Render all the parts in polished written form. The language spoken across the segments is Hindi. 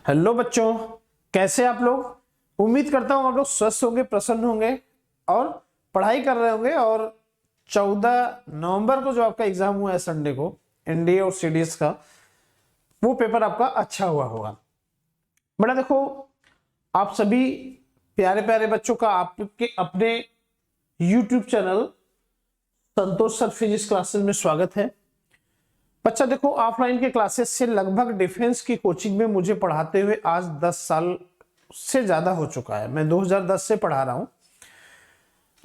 हेलो बच्चों, कैसे आप लोग। उम्मीद करता हूं आप लोग स्वस्थ होंगे, प्रसन्न होंगे और पढ़ाई कर रहे होंगे। और 14 नवंबर को जो आपका एग्जाम हुआ है संडे को, एनडीए और सीडीएस का, वो पेपर आपका अच्छा हुआ होगा। बेटा देखो, आप सभी प्यारे प्यारे बच्चों का आपके अपने यूट्यूब चैनल संतोष सर फिजिक्स क्लासेस में स्वागत है। बच्चा देखो, ऑफलाइन के क्लासेस से लगभग डिफेंस की कोचिंग में मुझे पढ़ाते हुए आज 10 साल से ज्यादा हो चुका है। मैं 2010 से पढ़ा रहा हूं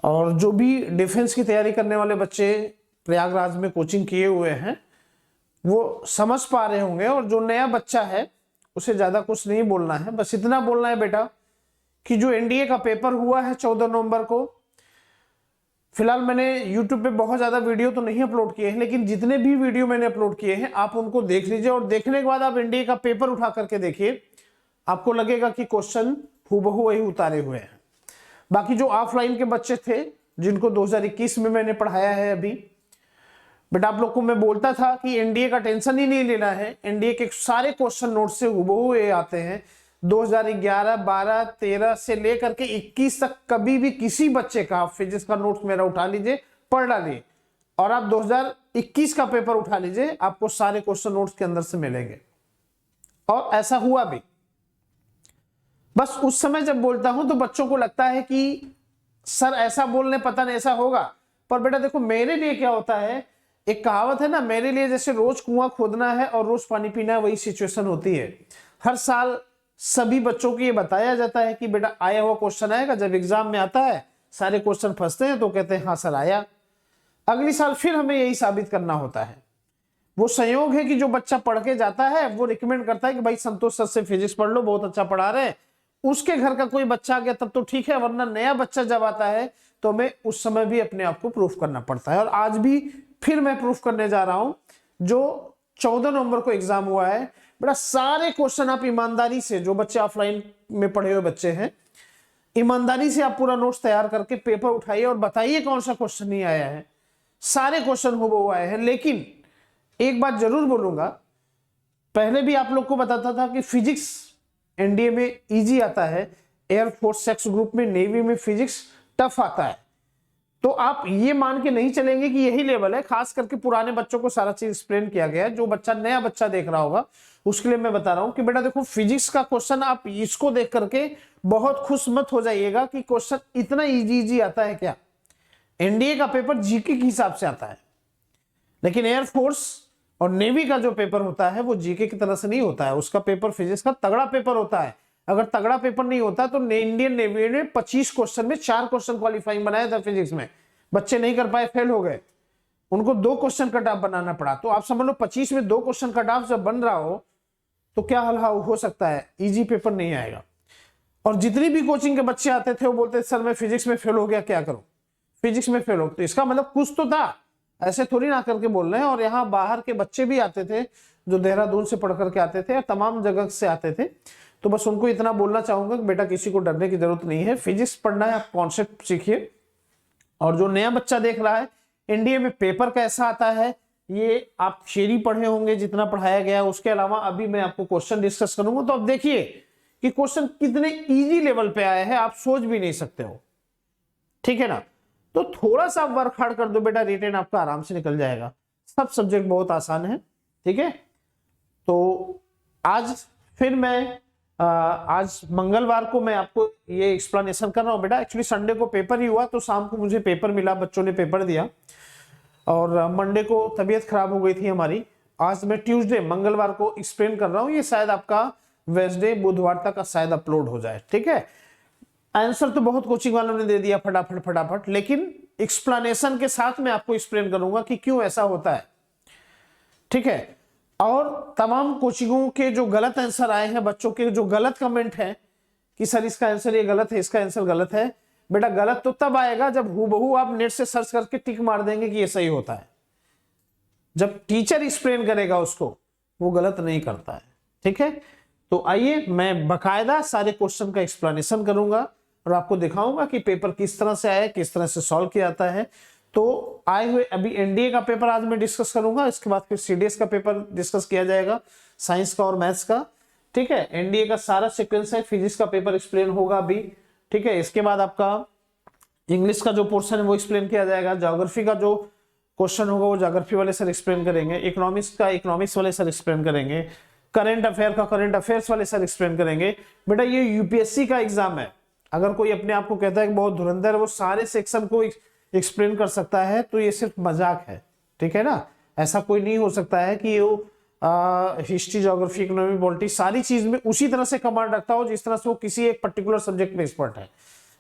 और जो भी डिफेंस की तैयारी करने वाले बच्चे प्रयागराज में कोचिंग किए हुए हैं वो समझ पा रहे होंगे। और जो नया बच्चा है उसे ज्यादा कुछ नहीं बोलना है, बस इतना बोलना है बेटा कि जो एनडीए का पेपर हुआ है 14 नवंबर को, फिलहाल मैंने YouTube पे बहुत ज्यादा वीडियो तो नहीं अपलोड किए हैं, लेकिन जितने भी वीडियो मैंने अपलोड किए हैं आप उनको देख लीजिए और देखने के बाद आप एनडीए का पेपर उठा करके देखिए, आपको लगेगा कि क्वेश्चन हूबहू वही उतारे हुए हैं। बाकी जो ऑफलाइन के बच्चे थे जिनको 2021 में मैंने पढ़ाया है अभी, बट आप लोग को मैं बोलता था कि एनडीए का टेंशन ही नहीं लेना है, एनडीए के सारे क्वेश्चन नोट से हूबहू ये आते हैं। 2011, 12, 13 से लेकर के 21 तक कभी भी किसी बच्चे का फिजिक्स का नोट्स मेरा उठा लीजिए, पढ़ डालिए और आप 2021 का पेपर उठा लीजिए, आपको सारे क्वेश्चन नोट्स के अंदर से मिलेंगे। और ऐसा हुआ भी। बस उस समय जब बोलता हूं तो बच्चों को लगता है कि सर ऐसा बोलने पता नहीं ऐसा होगा, पर बेटा देखो मेरे लिए क्या होता है, एक कहावत है ना, मेरे लिए जैसे रोज कुआं खोदना है और रोज पानी पीना है, वही सिचुएशन होती है। हर साल सभी बच्चों को ये बताया जाता है कि बेटा आया हुआ क्वेश्चन आएगा। जब एग्जाम में आता है सारे क्वेश्चन फंसते हैं तो कहते हैं हाँ सर आया। अगली साल फिर हमें यही साबित करना होता है। वो संयोग है कि जो बच्चा पढ़ के जाता है वो रिकमेंड करता है कि भाई संतोष सर से फिजिक्स पढ़ लो, बहुत अच्छा पढ़ा रहे हैं। उसके घर का कोई बच्चा आ गया तब तो ठीक है, वरना नया बच्चा जब आता है तो हमें उस समय भी अपने आप को प्रूफ करना पड़ता है। और आज भी फिर मैं प्रूफ करने जा रहा हूं। जो 14 नवंबर को एग्जाम हुआ है, बड़ा सारे क्वेश्चन आप ईमानदारी से, जो बच्चे ऑफलाइन में पढ़े हुए बच्चे हैं, ईमानदारी से आप पूरा नोट्स तैयार करके पेपर उठाइए और बताइए कौन सा क्वेश्चन नहीं आया है। सारे क्वेश्चन हूबहू आए हैं। लेकिन एक बात जरूर बोलूंगा, पहले भी आप लोग को बताता था कि फिजिक्स एनडीए में इजी आता है, एयरफोर्स सेक्स ग्रुप में, नेवी में फिजिक्स टफ आता है। तो आप ये मान के नहीं चलेंगे कि यही लेवल है। खास करके पुराने बच्चों को सारा चीज एक्सप्लेन किया गया है। जो बच्चा नया बच्चा देख रहा होगा उसके लिए मैं बता रहा हूं कि बेटा देखो, फिजिक्स का क्वेश्चन आप इसको देख करके बहुत खुश मत हो जाइएगा कि क्वेश्चन इतना इजी आता है क्या। एनडीए का पेपर जीके के हिसाब से आता है, लेकिन एयरफोर्स और नेवी का जो पेपर होता है वो जीके की तरह से नहीं होता है। उसका पेपर फिजिक्स का तगड़ा पेपर होता है। अगर तगड़ा पेपर नहीं होता तो इंडियन नेवी ने 25 क्वेश्चन में 4 क्वेश्चन क्वालिफाइंग बनाया था फिजिक्स में, बच्चे नहीं कर पाए, फेल हो गए, उनको 2 क्वेश्चन कट ऑफ बनाना पड़ा। तो आप समझ लो 25 में 2 क्वेश्चन कट ऑफ जब बन रहा हो तो क्या हल हो सकता है, इजी पेपर नहीं आएगा। और जितनी भी कोचिंग के बच्चे आते थे वो बोलते सर मैं फिजिक्स में फेल हो गया, क्या करूं, फिजिक्स में फेल हो। तो इसका मतलब कुछ तो था, ऐसे थोड़ी ना करके बोल रहे हैं। और यहाँ बाहर के बच्चे भी आते थे जो देहरादून से पढ़ करके आते थे, तमाम जगह से आते थे। तो बस उनको इतना बोलना चाहूंगा कि बेटा किसी को डरने की जरूरत नहीं है, फिजिक्स पढ़ना है, आप कॉन्सेप्ट सीखिए। और जो नया बच्चा देख रहा है एनडीए में पेपर कैसा आता है, ये आप थियरी पढ़े होंगे जितना पढ़ाया गया, उसके अलावा अभी मैं आपको क्वेश्चन डिस्कस करूंगा। तो अब देखिए कि क्वेश्चन कितने इजी लेवल पे आए हैं, आप सोच भी नहीं सकते हो, ठीक है ना। तो थोड़ा सा वर्क हार्ड कर दो बेटा, रिटेन आपका आराम से निकल जाएगा। सब सब्जेक्ट बहुत आसान है, ठीक है। तो आज फिर मैं आज मंगलवार को मैं आपको ये एक्सप्लेनेशन कर रहा हूं बेटा। एक्चुअली संडे को पेपर ही हुआ तो शाम को मुझे पेपर मिला, बच्चों ने पेपर दिया और मंडे को तबीयत खराब हो गई थी हमारी। आज मैं ट्यूसडे मंगलवार को एक्सप्लेन कर रहा हूं, ये शायद आपका वेडनेसडे बुधवार तक का शायद अपलोड हो जाए, ठीक है। आंसर तो बहुत कोचिंग वालों ने दे दिया फटाफट, लेकिन एक्सप्लेनेशन के साथ मैं आपको एक्सप्लेन करूंगा कि क्यों ऐसा होता है, ठीक है। और तमाम कोचिंगों के जो गलत आंसर आए हैं, बच्चों के जो गलत कमेंट है कि सर इसका आंसर ये गलत है, इसका आंसर गलत है, बेटा गलत तो तब आएगा जब हूबहू आप नेट से सर्च करके टिक मार देंगे कि ये सही होता है। जब टीचर एक्सप्लेन करेगा उसको, वो गलत नहीं करता है, ठीक है। तो आइए मैं बकायदा सारे क्वेश्चन का एक्सप्लेनेशन करूंगा और आपको दिखाऊंगा कि पेपर किस तरह से आया, किस तरह से सॉल्व किया जाता है। तो आए हुए अभी एनडीए का पेपर आज मैं डिस्कस करूंगा, इसके बाद फिर सीडीएस का पेपर डिस्कस किया जाएगा, साइंस का और मैथ्स का। ठीक है, एनडीए का सारा सीक्वेंस है, फिजिक्स का पेपर एक्सप्लेन होगा अभी, ठीक है। इसके बाद आपका इंग्लिश का जो पोर्शन है वो एक्सप्लेन किया जाएगा, ज्योग्राफी का जो क्वेश्चन होगा वो ज्योग्राफी वाले सर एक्सप्लेन करेंगे, इकोनॉमिक्स का इकोनॉमिक्स वाले सर एक्सप्लेन करेंगे, करंट अफेयर का करंट अफेयर्स वाले सर एक्सप्लेन करेंगे। बेटा ये यूपीएससी का एग्जाम है, अगर कोई अपने आप को कहता है कि बहुत धुरंधर है, वो सारे सेक्शन को एक्सप्लेन कर सकता है, तो ये सिर्फ मजाक है, ठीक है ना। ऐसा कोई नहीं हो सकता है कि वो हिस्ट्री, ज्योग्राफी, इकोनॉमी, पॉलिटिक्स सारी चीज में उसी तरह से कमांड रखता हो जिस तरह से वो किसी एक पर्टिकुलर सब्जेक्ट में एक्सपर्ट है।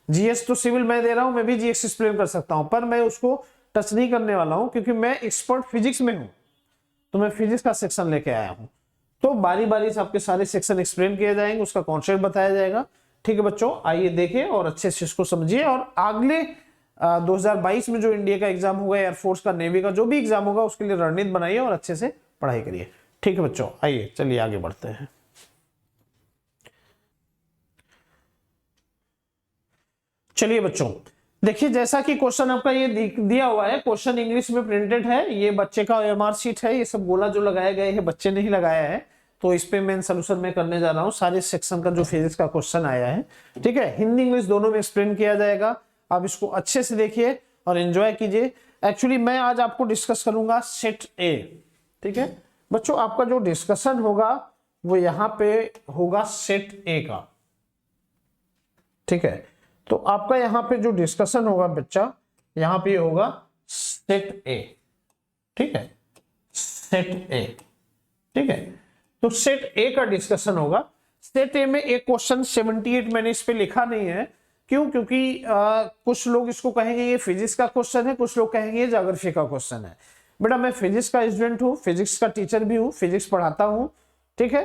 जीएस तो सिविल मैं दे रहा हूं, मैं भी जीएस एक्सप्लेन कर सकता हूं, पर मैं उसको टच नहीं करने वाला हूं क्योंकि मैं एक्सपर्ट फिजिक्स में हूं, तो मैं फिजिक्स का सेक्शन लेके आया हूं। तो बारी बारी से आपके सारे सेक्शन एक्सप्लेन किए जाएंगे, उसका कॉन्सेप्ट बताया जाएगा, ठीक है बच्चों। आइए देखें और अच्छे से इसको समझिए, और अगले 2022 में जो इंडिया का एग्जाम होगा, एयरफोर्स का, नेवी का जो भी एग्जाम होगा, उसके लिए रणनीति बनाइए और अच्छे से पढ़ाई करिए, ठीक है बच्चों। आइए चलिए आगे बढ़ते हैं। चलिए बच्चों देखिए, जैसा कि क्वेश्चन आपका ये दिया हुआ है, क्वेश्चन इंग्लिश में प्रिंटेड है, ये बच्चे का ओएमआर शीट है, ये सब गोला जो लगाए गए हैं बच्चे ने ही लगाया है, तो इस पे मेन सोल्यूशन मैं करने जा रहा हूँ सारे सेक्शन का जो फिजिक्स का क्वेश्चन आया है, ठीक है। हिंदी इंग्लिश दोनों में एक्सप्लेन किया जाएगा, आप इसको अच्छे से देखिए और एंजॉय कीजिए। एक्चुअली मैं आज आपको डिस्कस करूंगा सेट ए, ठीक है बच्चों। आपका जो डिस्कशन होगा वो यहाँ पे होगा सेट ए का, ठीक है। तो आपका यहाँ पे जो डिस्कशन होगा बच्चा, यहाँ पे होगा सेट ए, ठीक है, सेट ए, ठीक है। तो सेट ए का डिस्कशन होगा। सेट ए में एक क्वेश्चन 78 मैंने इस पे लिखा नहीं है, क्यों? क्योंकि कुछ लोग इसको कहेंगे ये फिजिक्स का क्वेश्चन है, कुछ लोग कहेंगे ये ज्योग्राफी का क्वेश्चन है। बेटा मैं फिजिक्स का स्टूडेंट हूँ, फिजिक्स का टीचर भी हूँ, फिजिक्स पढ़ाता हूँ, ठीक है।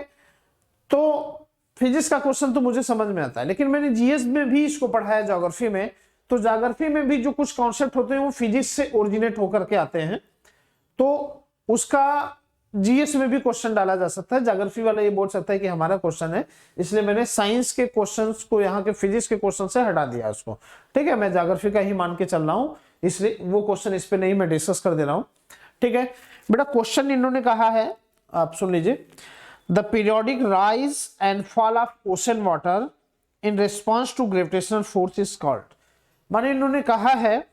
तो फिजिक्स का क्वेश्चन तो मुझे समझ में आता है, लेकिन मैंने जीएस में भी इसको पढ़ा है, ज्योग्राफी में, तो ज्योग्राफी में भी जो कुछ कॉन्सेप्ट होते हैं वो फिजिक्स से ओरिजिनेट होकर के आते हैं, तो उसका जीएस में भी क्वेश्चन डाला जा सकता है। ज्योग्राफी वाला ये बोल सकता है कि हमारा क्वेश्चन है, इसलिए मैंने साइंस के क्वेश्चंस को यहाँ के फिजिक्स के क्वेश्चन से हटा दिया उसको, ठीक है। मैं ज्योग्राफी का ही मान के चल रहा हूँ, इसलिए वो क्वेश्चन इस पे नहीं मैं डिस्कस कर दे रहा हूँ, ठीक है। बेटा क्वेश्चन इन्होंने कहा है, आप सुन लीजिए, the periodic rise and fall of ocean water in response to gravitational force is called. माने इन्होंने कहा है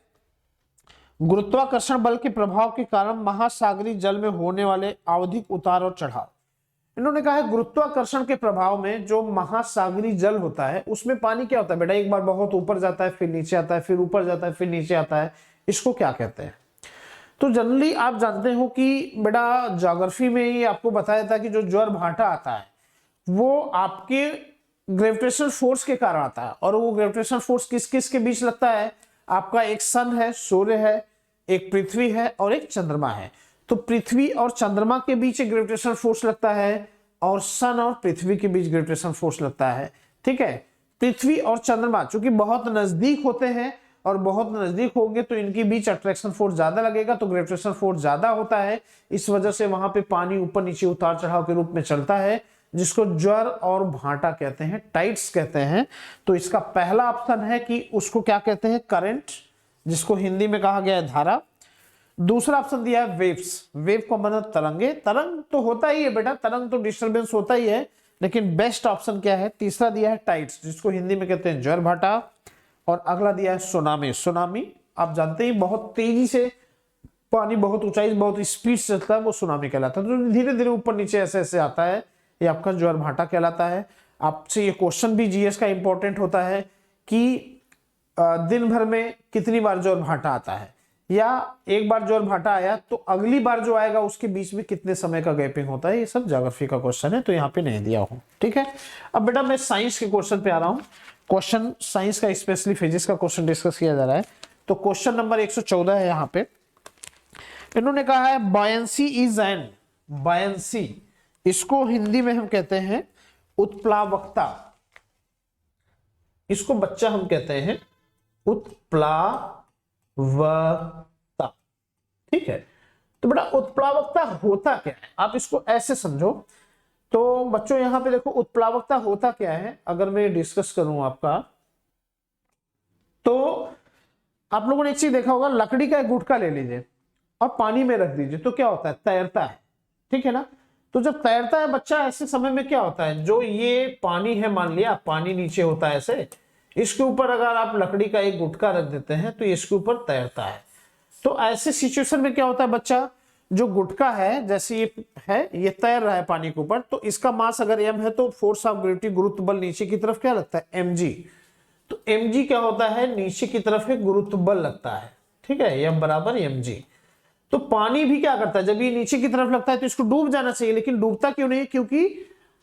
गुरुत्वाकर्षण बल के प्रभाव के कारण महासागरीय जल में होने वाले आवधिक उतार और चढ़ाव। इन्होंने कहा है गुरुत्वाकर्षण के प्रभाव में जो महासागरीय जल होता है उसमें पानी क्या होता है बेटा, एक बार बहुत ऊपर जाता है, फिर नीचे आता है, फिर ऊपर जाता है, फिर नीचे आता है, इसको क्या कहते हैं? तो जनरली आप जानते हो कि बेटा ज्योग्राफी में ही आपको बताया था कि जो ज्वार भाटा आता है वो आपके ग्रेविटेशनल फोर्स के कारण आता है, और वो ग्रेविटेशनल फोर्स किस किस के बीच लगता है? आपका एक सन है, सूर्य है, एक पृथ्वी है और एक चंद्रमा है। तो पृथ्वी और चंद्रमा के बीच एक ग्रेविटेशनल फोर्स लगता है, और सन और पृथ्वी के बीच ग्रेविटेशनल फोर्स लगता है, ठीक है। पृथ्वी और चंद्रमा चूंकि बहुत नजदीक होते हैं और बहुत नजदीक होंगे तो इनके बीच अट्रैक्शन फोर्स ज्यादा लगेगा, तो ग्रेविटेशनल फोर्स ज्यादा होता है, इस वजह से वहां पे पानी ऊपर नीचे उतार चढ़ाव के रूप में चलता है, जिसको ज्वर और भाटा कहते हैं, टाइड्स कहते हैं। तो इसका पहला ऑप्शन है कि उसको क्या कहते हैं? करंट, जिसको हिंदी में कहा गया है धारा। दूसरा ऑप्शन दिया है वेव्स, वेव को मतलब तरंगे, तरंग तो होता ही है बेटा, तरंग तो डिस्टर्बेंस होता ही है, लेकिन बेस्ट ऑप्शन क्या है? तीसरा दिया है टाइड्स, जिसको हिंदी में कहते हैं ज्वर भाटा, और अगला दिया है सुनामी। सुनामी आप जानते ही बहुत तेजी से पानी बहुत ऊंचाई से बहुत स्पीड से चलता है, वो सुनामी कहलाता है। तो धीरे धीरे ऊपर नीचे ऐसे ऐसे आता है, ये आपका ज्वार भाटा कहलाता है। आपसे ये क्वेश्चन भी जीएस का इंपॉर्टेंट होता है कि दिन भर में कितनी बार ज्वार भाटा आता है, या एक बार ज्वार भाटा आया तो अगली बार जो आएगा उसके बीच में कितने समय का गैपिंग होता है। ये सब ज्योग्राफी का क्वेश्चन है, तो यहाँ पे नहीं दिया हूं, ठीक है। अब बेटा मैं साइंस के क्वेश्चन पे आ रहा हूं। क्वेश्चन साइंस का स्पेशली फिजिक्स का क्वेश्चन डिस्कस किया जा रहा है। तो क्वेश्चन नंबर 114 है। यहाँ पे इन्होंने कहा है बायंसी इज एन, बायंसी इसको हिंदी में हम कहते हैं उत्प्लावकता, इसको बच्चा हम कहते हैं उत्प्लावकता, ठीक है। तो बेटा उत्प्लावकता होता क्या है, आप इसको ऐसे समझो। तो बच्चों यहां पे देखो उत्प्लावकता होता क्या है, अगर मैं डिस्कस करूं आपका, तो आप लोगों ने एक चीज देखा होगा, लकड़ी का एक गुटका ले लीजिए और पानी में रख दीजिए तो क्या होता है? तैरता है, ठीक है ना। तो जब तैरता है बच्चा ऐसे समय में क्या होता है, जो ये पानी है, मान लिया पानी नीचे होता है ऐसे, इसके ऊपर अगर आप लकड़ी का एक गुटका रख देते हैं तो इसके ऊपर तैरता है। तो ऐसे सिचुएशन में क्या होता है बच्चा, जो गुटका है जैसे ये है, ये तैर रहा है पानी के ऊपर, तो इसका मास अगर m है तो फोर्स ऑफ ग्रेविटी, गुरुत्व बल नीचे की तरफ क्या लगता है, mg। तो mg क्या होता है, नीचे की तरफ एक गुरुत्व बल लगता है, ठीक है, m बराबर mg। तो पानी भी क्या करता है, जब ये नीचे की तरफ लगता है तो इसको डूब जाना चाहिए, लेकिन डूबता क्यों नहीं, क्योंकि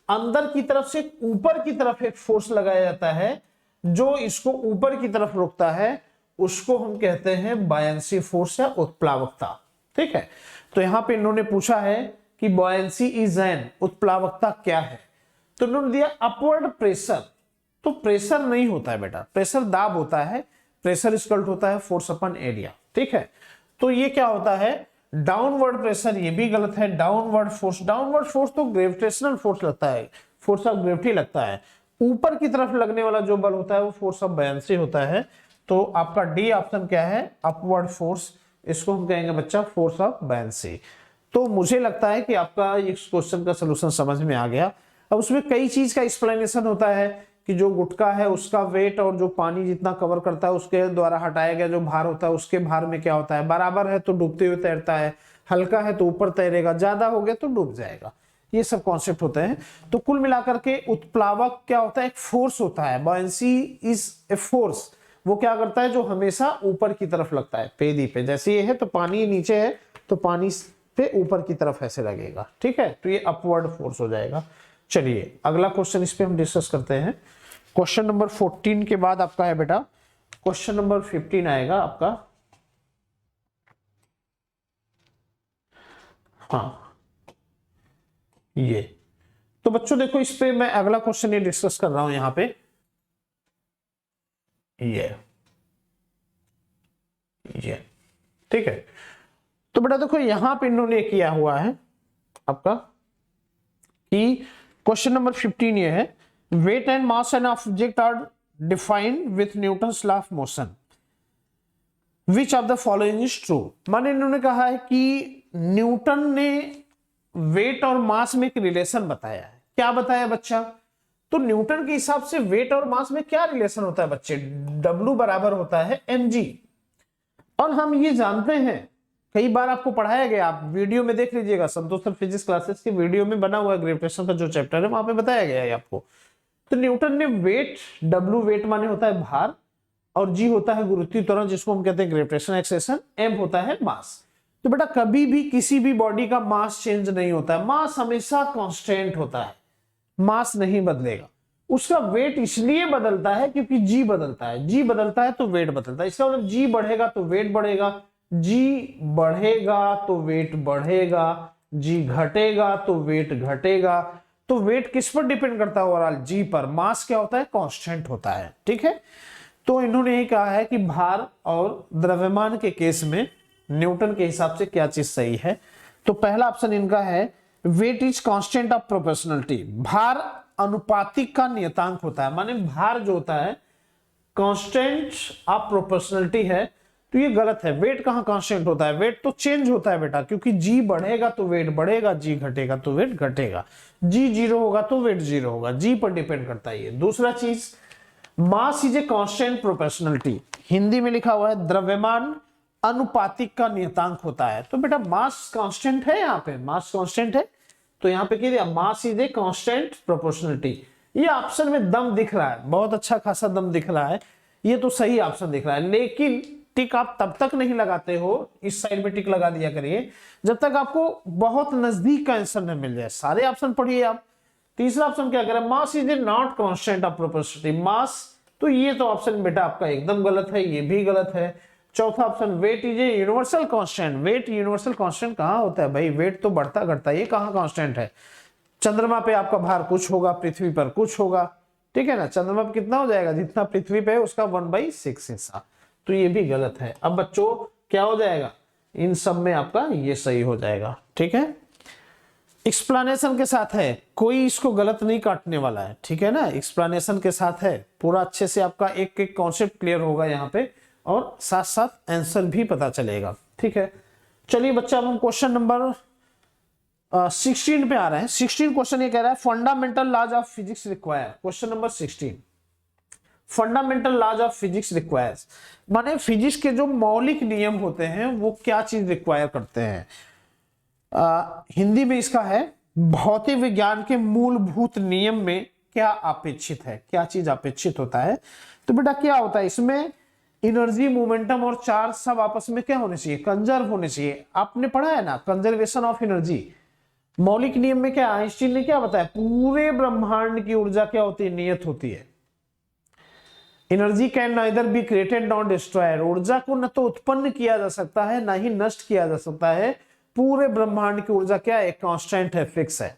अंदर की तरफ से ऊपर की तरफ एक फोर्स लगाया जाता है जो इसको ऊपर की तरफ रोकता है, उसको हम कहते हैं बायंसी फोर्स या उत्प्लावकता, ठीक है। तो यहां पे इन्होंने पूछा है कि बॉयंसी इज एन, उत्प्लावकता क्या है, तो इन्होंने दिया अपवर्ड प्रेशर। तो प्रेशर नहीं होता है बेटा, प्रेशर दाब होता है, प्रेशर इक्वल होता है फोर्स अपन एरिया, ठीक है। तो ये क्या होता है, डाउनवर्ड प्रेशर, ये भी गलत है, डाउनवर्ड फोर्स तो ग्रेविटेशनल फोर्स लगता है, फोर्स ऑफ ग्रेविटी लगता है, ऊपर की तरफ लगने वाला जो बल होता है वो फोर्स ऑफ बायंसी होता है। तो आपका डी ऑप्शन क्या है, अपवर्ड फोर्स, इसको हम कहेंगे बच्चा फोर्स ऑफ बायंसी। तो मुझे लगता है कि आपका इस क्वेश्चन का सलूशन समझ में आ गया। अब उसमें कई चीज का एक्सप्लेनेशन होता है कि जो गुटका है उसका वेट और जो पानी जितना कवर करता है उसके द्वारा हटाया गया जो भार होता है उसके भार में क्या होता है, बराबर है तो डूबते हुए तैरता है, हल्का है तो ऊपर तैरेगा, ज्यादा हो गया तो डूब जाएगा, ये सब कॉन्सेप्ट होते हैं। तो कुल मिलाकर के उत्प्लावक क्या होता है, एक फोर्स होता है, बॉयंसी इज ए फोर्स, वो क्या करता है जो हमेशा ऊपर की तरफ लगता है, पेदी पे, जैसे ये है तो पानी नीचे है तो पानी पे ऊपर की तरफ ऐसे लगेगा, ठीक है, तो ये अपवर्ड फोर्स हो जाएगा। चलिए अगला क्वेश्चन इस पे हम डिस्कस करते हैं। क्वेश्चन नंबर 14 के बाद आपका है बेटा क्वेश्चन नंबर 15 आएगा आपका। हाँ ये, तो बच्चों देखो इस पे मैं अगला क्वेश्चन ये डिस्कस कर रहा हूं यहां पे, ये ठीक है। तो बेटा देखो यहां पे इन्होंने किया हुआ है आपका कि क्वेश्चन नंबर 15 ये है, weight and mass and object are defined with Newton's law of motion, which of the following is true. माने इन्होंने कहा है कि न्यूटन ने वेट और मास में एक रिलेशन बताया है। क्या बताया बच्चा, तो न्यूटन के हिसाब से वेट और मास में क्या रिलेशन होता है बच्चे, W बराबर होता है mg। और हम ये जानते हैं, कई बार आपको पढ़ाया गया, आप वीडियो में देख लीजिएगा, संतोष सर फिजिक्स क्लासेस की वीडियो में बना हुआ है ग्रेविटेशन का जो चैप्टर है वहां पे बताया गया है आपको। तो न्यूटन ने वेट, W वेट माने होता है भार, और G होता है गुरुत्वीय त्वरण जिसको हम कहते हैं ग्रेविटेशन एक्सेलरेशन, M होता है मास। तो बेटा कभी भी किसी भी बॉडी का मास चेंज नहीं होता है, मास हमेशा कांस्टेंट होता है, मास नहीं बदलेगा। उसका वेट इसलिए बदलता है क्योंकि G बदलता है, G बदलता है तो वेट बदलता है। इसका मतलब G बढ़ेगा तो वेट बढ़ेगा, G बढ़ेगा तो वेट बढ़ेगा, G घटेगा तो वेट घटेगा। तो वेट किस पर डिपेंड करता है, ओवरऑल G पर। मास क्या होता है, कांस्टेंट होता है, ठीक है। तो इन्होंने ये कहा है कि भार और द्रव्यमान के केस में न्यूटन के हिसाब से क्या चीज सही है। तो पहला ऑप्शन इनका है weight is constant of proportionality, भार अनुपातिक का नियतांक होता है, माने भार जो होता है कांस्टेंट ऑफ प्रोपोर्शनलिटी है। तो ये गलत है, वेट कहां कांस्टेंट होता है, वेट तो चेंज होता है बेटा, क्योंकि G बढ़ेगा तो वेट बढ़ेगा, G घटेगा तो वेट घटेगा, G 0 होगा तो वेट 0 होगा, G पर डिपेंड करता है ये। दूसरा चीज, मास is a constant proportionality, Hindi में लिखा हुआ है द्रव्यमान अनुपातिक का नियतांक होता है। तो बेटा मास कांस्टेंट है, यहाँ पे मास कांस्टेंट है, तो यहाँ पे क्या मास इज ए कांस्टेंट प्रोपोर्शनलिटी। ये ऑप्शन में दम दिख रहा है, बहुत अच्छा खासा दम दिख रहा है, ये तो सही ऑप्शन दिख रहा है। लेकिन टिक आप तब तक नहीं लगाते हो, इस साइड में टिक लगा दिया करिए जब तक आपको बहुत नजदीक का आंसर न मिल जाए। सारे ऑप्शन पढ़िए आप। तीसरा ऑप्शन क्या कह रहा है, mass is a not constant of proportionality, mass, तो ये तो ऑप्शन बेटा आपका एकदम गलत है, ये भी गलत है। चौथा option weight is a universal constant, weight universal constant कहां होता है भाई, वेट तो बढ़ता घटता है, ये कहां कांस्टेंट है। चंद्रमा पे आपका भार कुछ होगा, पृथ्वी पर कुछ होगा, ठीक है ना, चंद्रमा पे कितना हो जाएगा, जितना पृथ्वी पे है उसका 1/6 हिस्सा, तो ये भी गलत है। अब बच्चों क्या हो जाएगा, इन सब में आपका ये सही हो जाएगा, ठीक है। एक्सप्लेनेशन के साथ है, कोई इसको गलत नहीं काटने वाला है, ठीक है ना, एक्सप्लेनेशन के साथ है, पूरा अच्छे से आपका एक एक कॉन्सेप्ट क्लियर होगा यहाँ पे, और साथ साथ आंसर भी पता चलेगा, ठीक है। चलिए बच्चा, अब हम क्वेश्चन नंबर 16 पे आ रहे हैं। 16 क्वेश्चन ये कह रहा है fundamental laws of physics require. Question number 16, fundamental laws of physics requires, माने फिजिक्स के जो मौलिक नियम होते हैं वो क्या चीज रिक्वायर करते हैं। हिंदी में इसका है भौतिक विज्ञान के मूलभूत नियम में क्या अपेक्षित है, क्या चीज अपेक्षित होता है। तो बेटा क्या होता है इसमें, एनर्जी, मोमेंटम और चार्ज सब आपस में क्या होने चाहिए, कंजर्व होने चाहिए। आपने पढ़ा है ना कंजर्वेशन ऑफ एनर्जी। मौलिक नियम में क्या आइंस्टीन ने क्या बताया, पूरे ब्रह्मांड की ऊर्जा क्या होती है, नियत होती है। Energy can neither be created not destroyed, ऊर्जा को न तो उत्पन्न किया जा सकता है ना ही नष्ट किया जा सकता है। पूरे ब्रह्मांड की ऊर्जा क्या है, कांस्टेंट है, फिक्स है।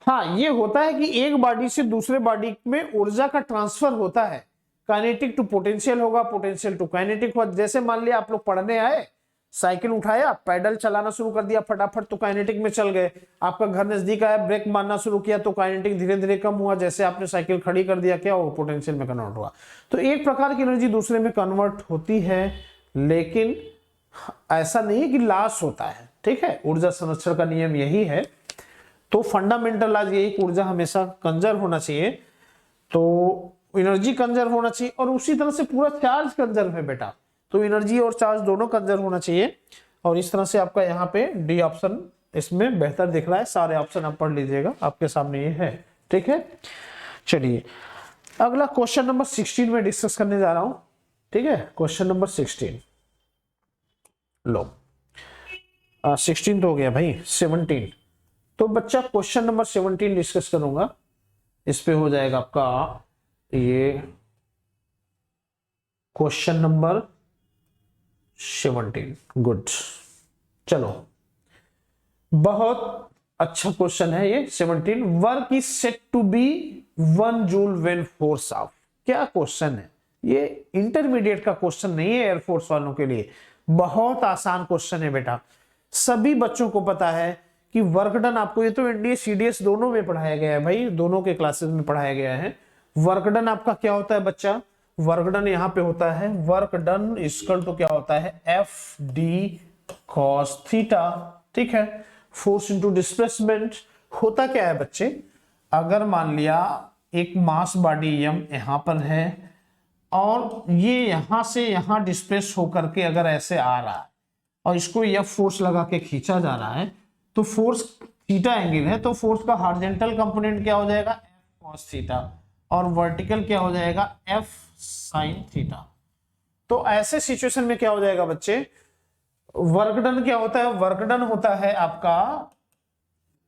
हाँ ये होता है कि एक बॉडी से दूसरे बॉडी में ऊर्जा का ट्रांसफर होता है, काइनेटिक टू पोटेंशियल होगा, पोटेंशियल टू काइनेटिक होगा। जैसे मान लिया आप लोग पढ़ने आए, साइकिल उठाया, पैडल चलाना शुरू कर दिया फटाफट तो काइनेटिक में चल गए। आपका घर नजदीक आया, ब्रेक मारना शुरू किया तो काइनेटिक धीरे धीरे कम हुआ। जैसे आपने साइकिल खड़ी कर दिया, क्या हुआ, पोटेंशियल में कन्वर्ट हुआ। तो एक प्रकार की एनर्जी दूसरे में कन्वर्ट होती है, लेकिन ऐसा नहीं है कि लॉस होता है। ठीक है, ऊर्जा संरक्षण का नियम यही है। तो फंडामेंटल लॉज यही, ऊर्जा हमेशा कंजर्व होना चाहिए। तो एनर्जी कंजर्व होना चाहिए और उसी तरह से पूरा चार्ज कंजर्व है बेटा। तो एनर्जी और चार्ज दोनों कंजर्व होना चाहिए। और इस तरह से आपका यहाँ पे डी ऑप्शन इसमें बेहतर दिख रहा है। सारे ऑप्शन आप पढ़ लीजिएगा, आपके सामने ये है। ठीक है, चलिए अगला क्वेश्चन नंबर 16 में डिस्कस करने जा रहा हूं। ठीक है, क्वेश्चन नंबर 16 लो, 16 तो हो गया भाई, 17। तो बच्चा क्वेश्चन नंबर 17 डिस्कस करूंगा। इस पे हो जाएगा आपका ये क्वेश्चन नंबर 17। गुड, चलो बहुत अच्छा क्वेश्चन है ये 17। Work is set to be 1 joule when force of. क्या क्वेश्चन है ये, इंटरमीडिएट का क्वेश्चन नहीं है एयरफोर्स वालों के लिए। बहुत आसान क्वेश्चन है बेटा, सभी बच्चों को पता है कि वर्क डन, आपको ये तो एनडीए सीडीएस दोनों में पढ़ाया गया है भाई, दोनों के क्लासेस में पढ़ाया गया है। वर्क डन आपका क्या होता है बच्चा, वर्क डन यहां पे होता है, वर्क डन इक्वल टू क्या होता है, एफ डी कॉस थीटा। ठीक है, फोर्स इनटू डिस्प्लेसमेंट। होता क्या है बच्चे, अगर मान लिया एक मास बॉडी एम यहां पर है और ये यहां से यहां डिस्प्लेस होकर के अगर ऐसे आ रहा है और इसको यह फोर्स लगा के खींचा जा रहा है, तो फोर्स थीटा एंगल है, तो फोर्स का हॉरिजॉन्टल कंपोनेंट क्या हो जाएगा, एफ कॉस थीटा, और वर्टिकल क्या हो जाएगा, एफ साइन थीटा। तो ऐसे सिचुएशन में क्या हो जाएगा बच्चे, वर्क डन क्या होता है, वर्क डन होता है आपका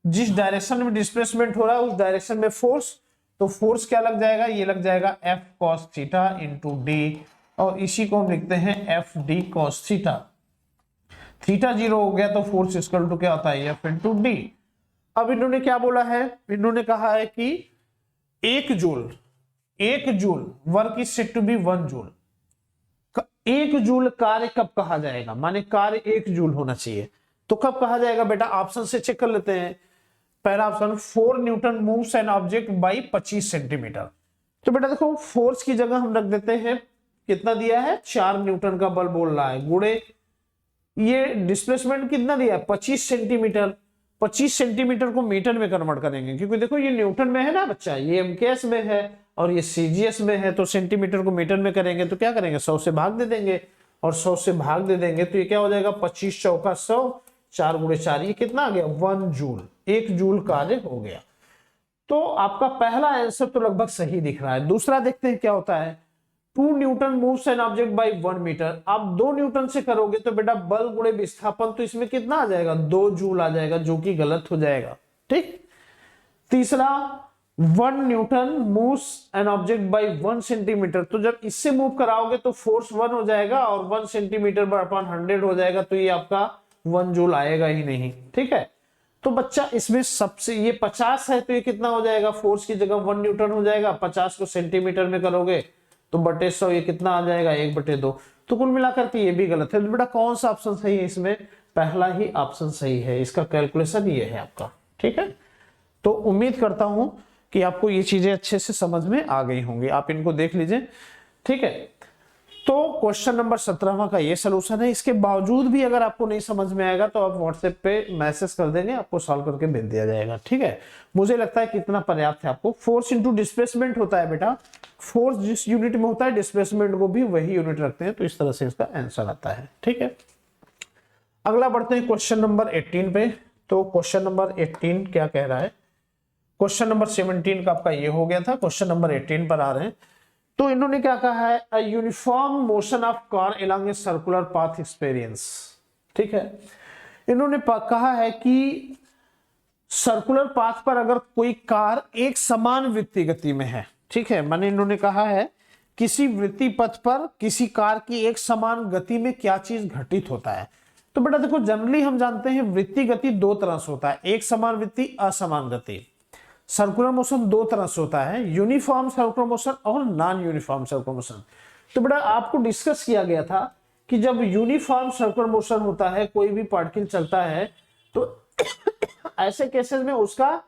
जिस डायरेक्शन में डिस्प्लेसमेंट हो रहा है उस डायरेक्शन में फोर्स। तो फोर्स क्या लग जाएगा, ये लग जाएगा F cos theta into D, और इसी को हम लिखते हैं F D cos theta. Theta 0 हो गया तो फोर्स इक्वल टू क्या होता है, एफ इंटू डी। अब इन्होंने क्या बोला है, इन्होंने कहा है कि 1 joule work is set to be 1 joule. 1 joule कार्य कब कहा जाएगा, माने कार्य 1 जूल होना चाहिए। तो कब कहा जाएगा बेटा, ऑप्शन से चेक कर लेते हैं। पहला option 4 Newton moves an object by 25 centimetre. तो बेटा देखो फोर्स की जगह हम रख देते हैं, कितना दिया है, 4 न्यूटन का बल बोल रहा है, गुणे ये डिस्प्लेसमेंट कितना दिया है, 25 सेंटीमीटर। 25 सेंटीमीटर को मीटर में कन्वर्ट करेंगे, क्योंकि देखो ये न्यूटन में है ना बच्चा, ये एमकेएस में है और ये सीजीएस में है। तो सेंटीमीटर को मीटर में करेंगे तो क्या करेंगे, 100 से भाग दे देंगे, और 100 से भाग दे देंगे तो ये क्या हो जाएगा, 25 चौका 100, 4 गुणे 4, ये कितना आ गया, 1 जूल। 1 जूल कार्य हो गया। तो आपका पहला आंसर तो लगभग सही दिख रहा है। दूसरा देखते हैं क्या होता है, 2 newton moves an object by 1 metre. आप 2 न्यूटन से करोगे तो बेटा बल गुणे विस्थापन, तो इसमें कितना आ जाएगा, 2 जूल आ जाएगा, जो कि गलत हो जाएगा। ठीक। तीसरा 1 Newton moves an object by 1 centimetre. तो जब इससे मूव कराओगे तो फोर्स 1 हो जाएगा और 1 सेंटीमीटर अपॉन 100 हो जाएगा, तो ये आपका 1 जूल आएगा ही नहीं। ठीक है, तो बच्चा इसमें सबसे, ये 50 है तो ये कितना हो जाएगा, फोर्स की जगह 1 न्यूटन हो जाएगा। 50 को सेंटीमीटर में करोगे तो बटे 100, ये कितना आ जाएगा, 1/2। तो कुल मिलाकर के ये भी गलत है। तो बेटा कौन सा ऑप्शन सही है इसमें, पहला ही ऑप्शन सही है, इसका कैलकुलेशन ये है आपका। ठीक है, तो उम्मीद करता हूं कि आपको ये चीजें अच्छे से समझ में आ गई होंगी, आप इनको देख लीजिए। ठीक है, तो क्वेश्चन नंबर 17वां का ये सोल्यूशन है। इसके बावजूद भी अगर आपको नहीं समझ में आएगा तो आप व्हाट्सएप पे मैसेज कर देंगे, आपको सॉल्व करके भेज दिया जाएगा। ठीक है, मुझे लगता है कि इतना पर्याप्त है आपको। फोर्स इंटू डिस्प्लेसमेंट होता है बेटा, फोर्स जिस यूनिट में होता है डिस्प्लेसमेंट को भी वही यूनिट रखते हैं, तो इस तरह से इसका आंसर आता है। ठीक है, अगला बढ़ते हैं क्वेश्चन नंबर 18 पे। तो क्वेश्चन नंबर 18 क्या कह रहा है? क्वेश्चन नंबर 17 का आपका ये हो गया था, क्वेश्चन नंबर 18 पर आ रहे हैं। तो इन्होंने क्या कहा है? A uniform motion of car along a circular path experience. ठीक है, इन्होंने कहा है कि सर्कुलर पाथ पर अगर कोई कार एक समान वृत्तीय गति में है, ठीक है, माने इन्होंने कहा है किसी वृत्तीय पथ पर किसी कार की एक समान गति में क्या चीज घटित होता है। तो बेटा देखो, जनरली हम जानते हैं वृत्तीय गति दो तरह से होता है, एक समान वृत्ति, असमान गति। सर्कुलर मोशन दो तरह से होता है, यूनिफॉर्म सर्कुलर मोशन और नॉन यूनिफॉर्म सर्कुलर मोशन। तो बेटा आपको डिस्कस किया गया था कि जब यूनिफॉर्म सर्कुलर मोशन होता है, कोई भी पार्टिकल चलता है, तो ऐसे केसेस में उसका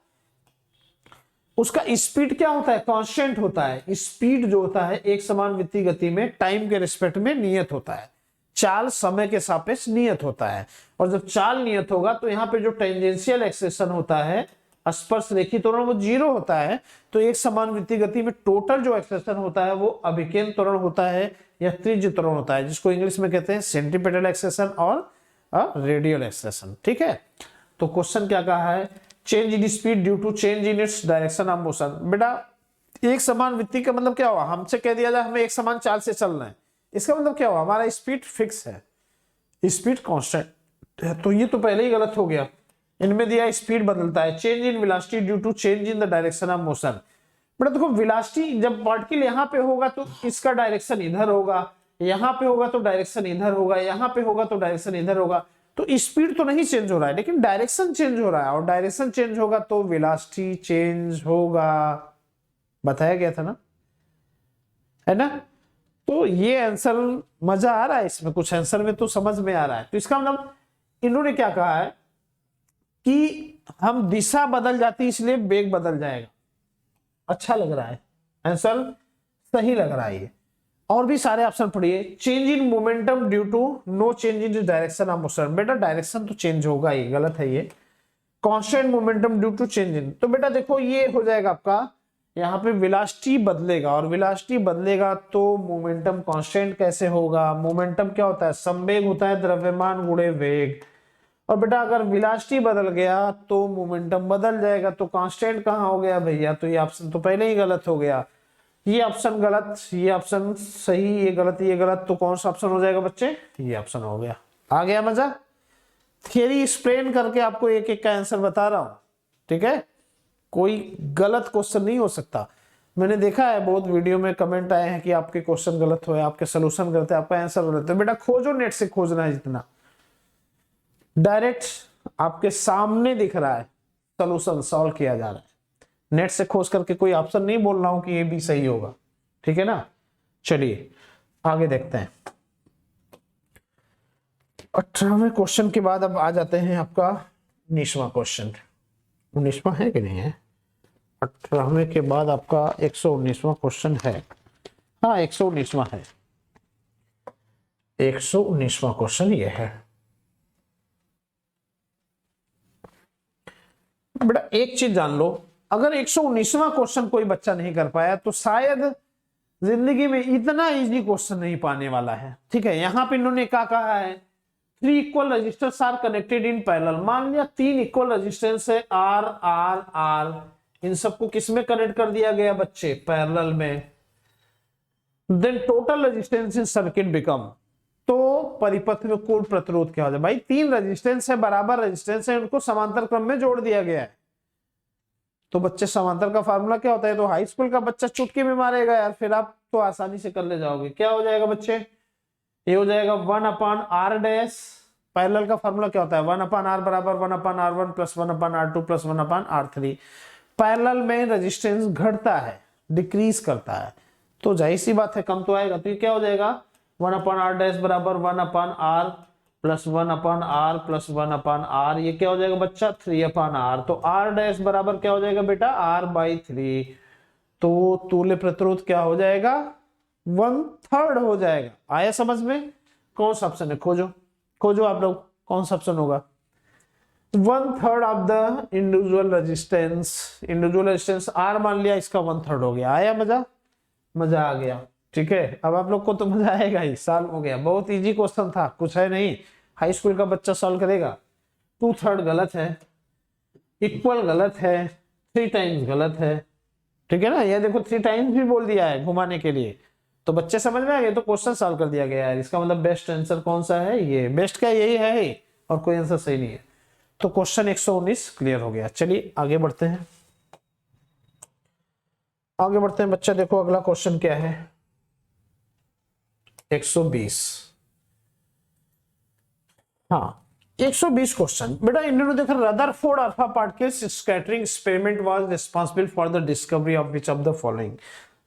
स्पीड क्या होता है? कांस्टेंट होता है। स्पीड जो होता है एक समान वृत्तीय गति में टाइम के रिस्पेक्ट में नियत होता है, चाल समय के सापेक्ष नियत होता है। और जब चाल नियत होगा तो यहाँ पे जो टेंजेंशियल एक्सेलेरेशन होता है, स्पर्श रेखी त्वरण, वो जीरो होता है। तो एक समान वृत्तीय गति में टोटल जो एक्सेलेरेशन होता है वो अभिकेंद्र त्वरण होता है या त्रिज्य त्वरण होता है, जिसको इंग्लिश में कहते हैं सेंटीपिटल एक्सेलेरेशन और रेडियल एक्सेलेरेशन। ठीक है, तो क्वेश्चन क्या कहा है? Change in speed due to change in its direction of motion. बेटा एक समान वृत्ति का मतलब क्या हुआ? हमसे कह दिया जाए हमें एक समान चाल से चलना है, इसका मतलब क्या हुआ? हमारा स्पीड फिक्स है, स्पीड कांस्टेंट है। तो ये तो पहले ही गलत हो गया। इनमें दिया स्पीड बदलता है, change in velocity due to change in the direction of motion. बेटा देखो, वेलोसिटी जब पार्टिकल यहाँ पे होगा तो इसका डायरेक्शन इधर होगा, यहाँ पे होगा तो डायरेक्शन इधर होगा, यहाँ पे होगा तो डायरेक्शन इधर होगा। तो स्पीड तो नहीं चेंज हो रहा है, लेकिन डायरेक्शन चेंज हो रहा है, और डायरेक्शन चेंज होगा तो वेलोसिटी चेंज होगा। बताया गया था ना, है ना? तो ये आंसर मजा आ रहा है इसमें, कुछ आंसर में तो समझ में आ रहा है। तो इसका मतलब इन्होंने क्या कहा है कि हम दिशा बदल जाती इसलिए वेग बदल जाएगा। अच्छा लग रहा है, आंसर सही लग रहा है ये। और भी सारे ऑप्शन पढ़िए। Change in momentum due to no change in direction of motion. बेटा डायरेक्शन तो चेंज होगा ही, गलत है ये। Constant momentum due to change in, तो बेटा देखो ये हो जाएगा आपका, यहाँ पे वेलोसिटी बदलेगा, और वेलोसिटी बदलेगा तो मोमेंटम कांस्टेंट कैसे होगा? मोमेंटम क्या होता है? संवेग होता है द्रव्यमान गुणे वेग। और बेटा अगर वेलोसिटी बदल गया तो मोमेंटम बदल जाएगा, तो कांस्टेंट कहाँ हो गया भैया? तो ये ऑप्शन तो पहले ही गलत हो गया। ये ऑप्शन गलत, ये ऑप्शन सही, ये गलत, ये गलत, तो कौन सा ऑप्शन हो जाएगा बच्चे? ये ऑप्शन हो गया। आ गया मजा? थियरी एक्सप्लेन करके आपको एक एक का आंसर बता रहा हूं, ठीक है? कोई गलत क्वेश्चन नहीं हो सकता। मैंने देखा है बहुत वीडियो में कमेंट आए हैं कि आपके क्वेश्चन गलत हुए, आपके सोल्यूशन गलत है, आपका आंसर गलत है। बेटा खोजो, नेट से खोजना है जितना, डायरेक्ट आपके सामने दिख रहा है, सोल्यूशन सॉल्व किया जा रहा है। नेट से खोज करके कोई ऑप्शन नहीं बोल रहा हूं कि ये भी सही होगा, ठीक है ना? चलिए आगे देखते हैं। 18वें क्वेश्चन के बाद अब आ जाते हैं आपका 19वां क्वेश्चन। 19वां है कि नहीं है? 18वें के बाद आपका 119वां क्वेश्चन है। हाँ 119वां है, 119वां क्वेश्चन ये है। बेटा एक चीज जान लो, अगर 119वां क्वेश्चन कोई बच्चा नहीं कर पाया तो शायद जिंदगी में इतना इजी क्वेश्चन नहीं पाने वाला है। ठीक है, यहां पे इन्होंने क्या कहा है? 3 equal resistance are connected in parallel. मान लिया 3 इक्वल रेजिस्टेंस है, आर आर आर, इन सबको किसमें कनेक्ट कर दिया गया बच्चे? पैरेलल में। Then total resistance in circuit become, तो परिपथ में कुल प्रतिरोध क्या हो जाए? भाई 3 रेजिस्टेंस है, बराबर रेजिस्टेंस है, उनको समांतर क्रम में जोड़ दिया गया है। तो बच्चे समांतर का फार्मूला क्या होता है? तो हाई स्कूल का बच्चा चुटकी में मारेगा यार, फिर आप तो आसानी से कर ले जाओगे। क्या हो जाएगा बच्चे? ये हो जाएगा 1/r डैश। पैरेलल का फार्मूला क्या होता है? 1/r बराबर 1/r1 plus 1/r2 plus 1/r3। Parallel में रेजिस्टेंस घटता है, डिक्रीज करता है, तो जाहिर सी बात है कम तो आएगा। तो ये क्या हो जाएगा? 1/r डैश बराबर 1/r plus 1/r plus 1/r, ये क्या हो जाएगा बच्चा? 3/r। तो r डैश बराबर क्या हो जाएगा बेटा? r/3। तो तुल्य प्रतिरोध क्या हो जाएगा? 1/3 हो जाएगा। आया समझ में? कौन सा ऑप्शन है? खोजो खोजो आप लोग, कौन सा ऑप्शन होगा? 1/3 of the individual resistance R मान लिया, इसका 1/3 हो गया। आया मजा? मजा आ गया। ठीक है, अब आप लोग को तो मजा आएगा ही, सॉल्व हो गया। बहुत इजी क्वेश्चन था, कुछ है नहीं, हाई स्कूल का बच्चा सॉल्व करेगा। 2/3 गलत है, इक्वल गलत है, 3 टाइम्स गलत है। ठीक है ना, ये देखो 3 टाइम्स भी बोल दिया है घुमाने के लिए, तो बच्चे समझ में आ गए, तो क्वेश्चन सॉल्व कर दिया गया है। इसका मतलब बेस्ट आंसर कौन सा है? ये बेस्ट का यही है ही, और कोई आंसर सही नहीं है। तो क्वेश्चन 119 क्लियर हो गया। चलिए आगे बढ़ते हैं, आगे बढ़ते हैं बच्चा। देखो अगला क्वेश्चन क्या है, 120। हाँ 120 क्वेश्चन बेटा, इन्होंने देखा Rutherford alpha particles scattering experiment was responsible for the discovery of which of the following.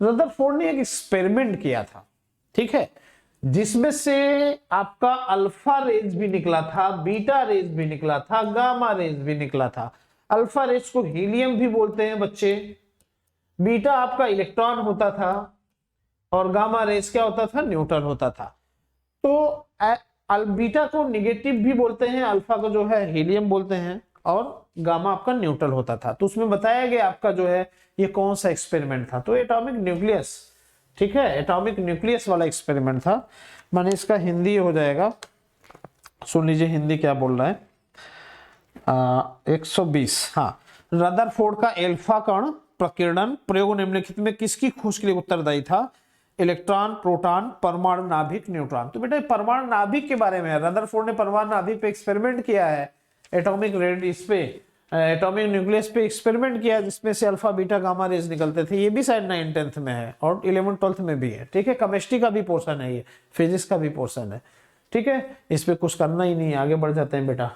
Rutherford ने एक एक्सपेरिमेंट किया था, ठीक है, जिसमें से आपका अल्फा रेज भी निकला था, बीटा रेज भी निकला था, गामा रेज भी निकला था। अल्फा रेज को हीलियम भी बोलते हैं बच्चे, बीटा आपका इलेक्ट्रॉन होता था, और गामा रेज क्या होता था? न्यूट्रॉन होता था। तो बीटा को निगेटिव भी बोलते हैं, अल्फा को जो है हीलियम बोलते हैं, और गामा आपका न्यूट्रल होता था। तो उसमें बताया गया आपका जो है ये कौन सा एक्सपेरिमेंट था? तो एटॉमिक न्यूक्लियस, ठीक है, एटॉमिक न्यूक्लियस वाला एक्सपेरिमेंट था। माने इसका हिंदी हो जाएगा, सुन लीजिए हिंदी क्या बोल रहा है। 120। हाँ, रदरफोर्ड का एल्फा कण प्रकीर्णन प्रयोग निम्नलिखित में किसकी खोज के लिए उत्तरदायी था? इलेक्ट्रॉन, प्रोटॉन, परमाणु नाभिक, न्यूट्रॉन। तो बेटा परमाणु नाभिक के बारे में रदरफोर्ड ने परमाणु नाभिक पे एक्सपेरिमेंट किया है, एटॉमिक रेड इस पे एटॉमिक न्यूक्लियस पे एक्सपेरिमेंट किया, जिसमें से अल्फा बीटा गामा रेज निकलते थे। ये भी शायद 9th 10th में है, और 11th 12th में भी है। ठीक है, केमिस्ट्री का भी पोर्शन है, ये फिजिक्स का भी पोर्शन है। ठीक है, इस पे कुछ करना ही नहीं, आगे बढ़ जाते हैं बेटा।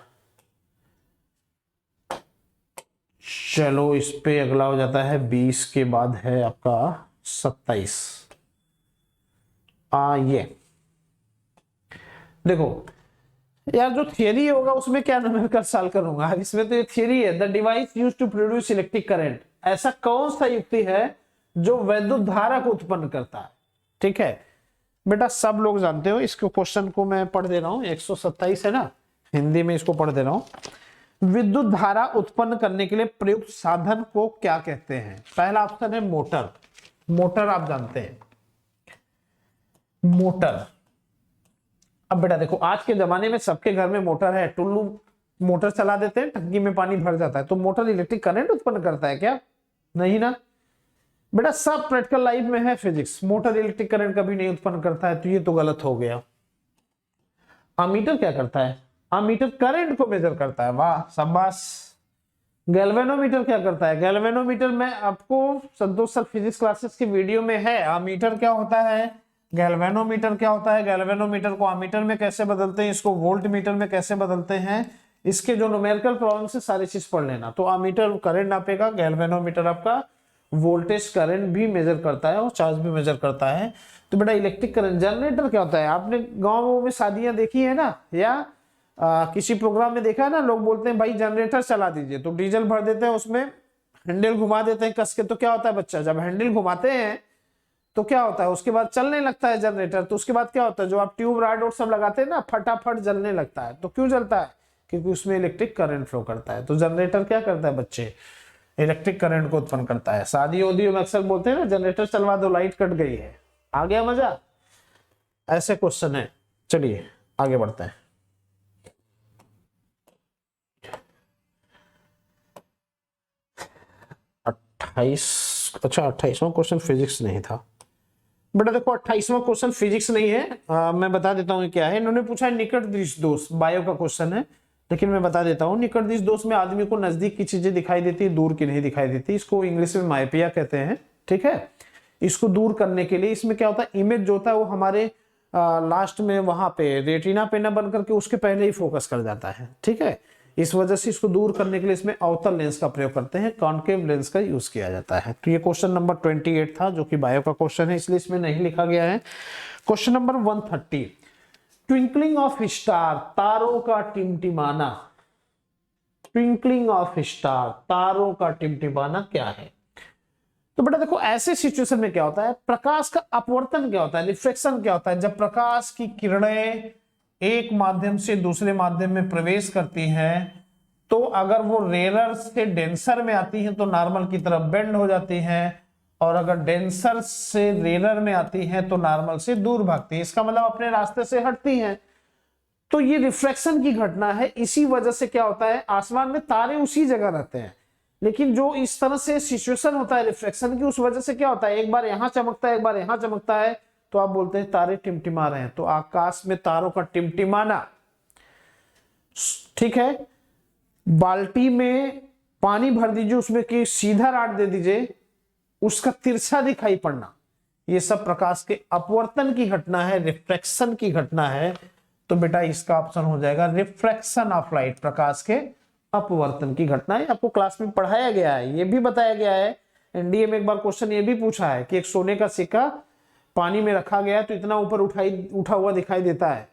चलो इस पे अगला हो जाता है 20 के बाद है आपका 27। ये देखो यार, जो थियरी होगा उसमें क्या न्यूमेरिकल सॉल्व करूंगा, इसमें तो ये थियरी है। The device used to produce electric current, ऐसा कौन सा युक्ति है जो विद्युत धारा को उत्पन्न करता है? ठीक है बेटा, सब लोग जानते हो इसको, क्वेश्चन को मैं पढ़ दे रहा हूं, 127 है ना, हिंदी में इसको पढ़ दे रहा हूं। विद्युत धारा उत्पन्न करने के लिए प्रयुक्त साधन को क्या कहते हैं? पहला ऑप्शन है मोटर। मोटर आप जानते हैं, मोटर। अब बेटा देखो, आज के जमाने में सबके घर में मोटर है, टुल्लू मोटर चला देते हैं, टंकी में पानी भर जाता है। तो मोटर इलेक्ट्रिक करंट उत्पन्न करता है क्या? नहीं ना बेटा, सब प्रैक्टिकल लाइफ में है फिजिक्स, मोटर इलेक्ट्रिक करंट कभी नहीं उत्पन्न करता है, तो ये तो गलत हो गया। अमीटर क्या करता है? अमीटर करंट को मेजर करता है। वाह शाबाश। गैल्वेनोमीटर क्या करता है? गैल्वेनोमीटर में आपको संतोष सर फिजिक्स क्लासेस की वीडियो में है। अमीटर क्या होता है, गैल्वेनोमीटर क्या होता है, गैल्वेनोमीटर को अमीटर में कैसे बदलते हैं, इसको वोल्ट मीटर में कैसे बदलते हैं, इसके जो न्यूमेरिकल प्रॉब्लम से सारी चीज पढ़ लेना। तो अमीटर करंट नापेगा, गैल्वेनोमीटर आपका वोल्टेज करंट भी मेजर करता है और चार्ज भी मेजर करता है। तो बेटा इलेक्ट्रिक करंट, जनरेटर क्या होता है? आपने गाँव में शादियां देखी है ना, या किसी प्रोग्राम में देखा है ना, लोग बोलते हैं भाई जनरेटर चला दीजिए, तो डीजल भर देते हैं, उसमें हैंडल घुमा देते हैं कस के। तो क्या होता है बच्चा, जब हैंडल घुमाते हैं तो क्या होता है, उसके बाद चलने लगता है जनरेटर। तो उसके बाद क्या होता है, जो आप ट्यूब राड और सब लगाते हैं ना, फटाफट जलने लगता है। तो क्यों जलता है? क्योंकि उसमें इलेक्ट्रिक करंट फ्लो करता है। तो जनरेटर क्या करता है बच्चे? इलेक्ट्रिक करंट को उत्पन्न करता है। शादी उदियों में अक्सर बोलते हैं ना, जनरेटर चलवा दो, लाइट कट गई है। आ गया मजा? ऐसे क्वेश्चन है। चलिए आगे बढ़ते हैं। अच्छा 28वां क्वेश्चन फिजिक्स नहीं था बेटा। देखो 28वां क्वेश्चन फिजिक्स नहीं है, मैं बता देता हूँ क्या है। इन्होंने पूछा है निकट दृश्य दोष, बायो का क्वेश्चन है, लेकिन मैं बता देता हूँ। निकट दृश्य दोष में आदमी को नजदीक की चीजें दिखाई देती है, दूर की नहीं दिखाई देती। इसको इंग्लिश में माइपिया कहते हैं। ठीक है, इसको दूर करने के लिए इसमें क्या होता है, इमेज जो होता है वो हमारे लास्ट में वहां पे रेटिना पे न बन करके उसके पहले ही फोकस कर जाता है। ठीक है, इस वजह से इसको दूर करने के लिए इसमें अवतल लेंस का प्रयोग करते हैं, कॉन्केव लेंस का यूज किया जाता है। तो ये क्वेश्चन नंबर 28 था, जो कि बायो का क्वेश्चन है, इसलिए इसमें नहीं लिखा गया है। Question number 130, twinkling of star, तारों का टिमटिमाना। ट्विंकलिंग ऑफ स्टार, तारों का टिमटिमाना क्या है? तो बेटा देखो ऐसे सिचुएशन में क्या होता है, प्रकाश का अपवर्तन क्या होता है, रिफ्लेक्शन क्या होता है। जब प्रकाश की किरणें एक माध्यम से दूसरे माध्यम में प्रवेश करती हैं, तो अगर वो रेयर से डेंसर में आती हैं तो नॉर्मल की तरफ बेंड हो जाती हैं, और अगर डेंसर से रेयर में आती हैं तो नॉर्मल से दूर भागती है, इसका मतलब अपने रास्ते से हटती हैं। तो ये रिफ्लेक्शन की घटना है। इसी वजह से क्या होता है, आसमान में तारे उसी जगह रहते हैं, लेकिन जो इस तरह से सिचुएशन होता है रिफ्लेक्शन की, उस वजह से क्या होता है, एक बार यहां चमकता है एक बार यहां चमकता है, तो आप बोलते हैं तारे टिमटिमा रहे हैं। तो आकाश में तारों का टिमटिमाना, ठीक है। बाल्टी में पानी भर दीजिए, उसमें कि सीधा राड दे दीजिए, उसका तिरछा दिखाई पड़ना, ये सब प्रकाश के अपवर्तन की घटना है, रिफ्लेक्शन की घटना है। तो बेटा इसका ऑप्शन हो जाएगा रिफ्रैक्शन ऑफ लाइट, प्रकाश के अपवर्तन की घटना है। आपको क्लास में पढ़ाया गया है, ये भी बताया गया है। एनडीए में एक बार क्वेश्चन ये भी पूछा है कि एक सोने का सिक्का पानी में रखा गया है तो इतना ऊपर उठा हुआ दिखाई देता है,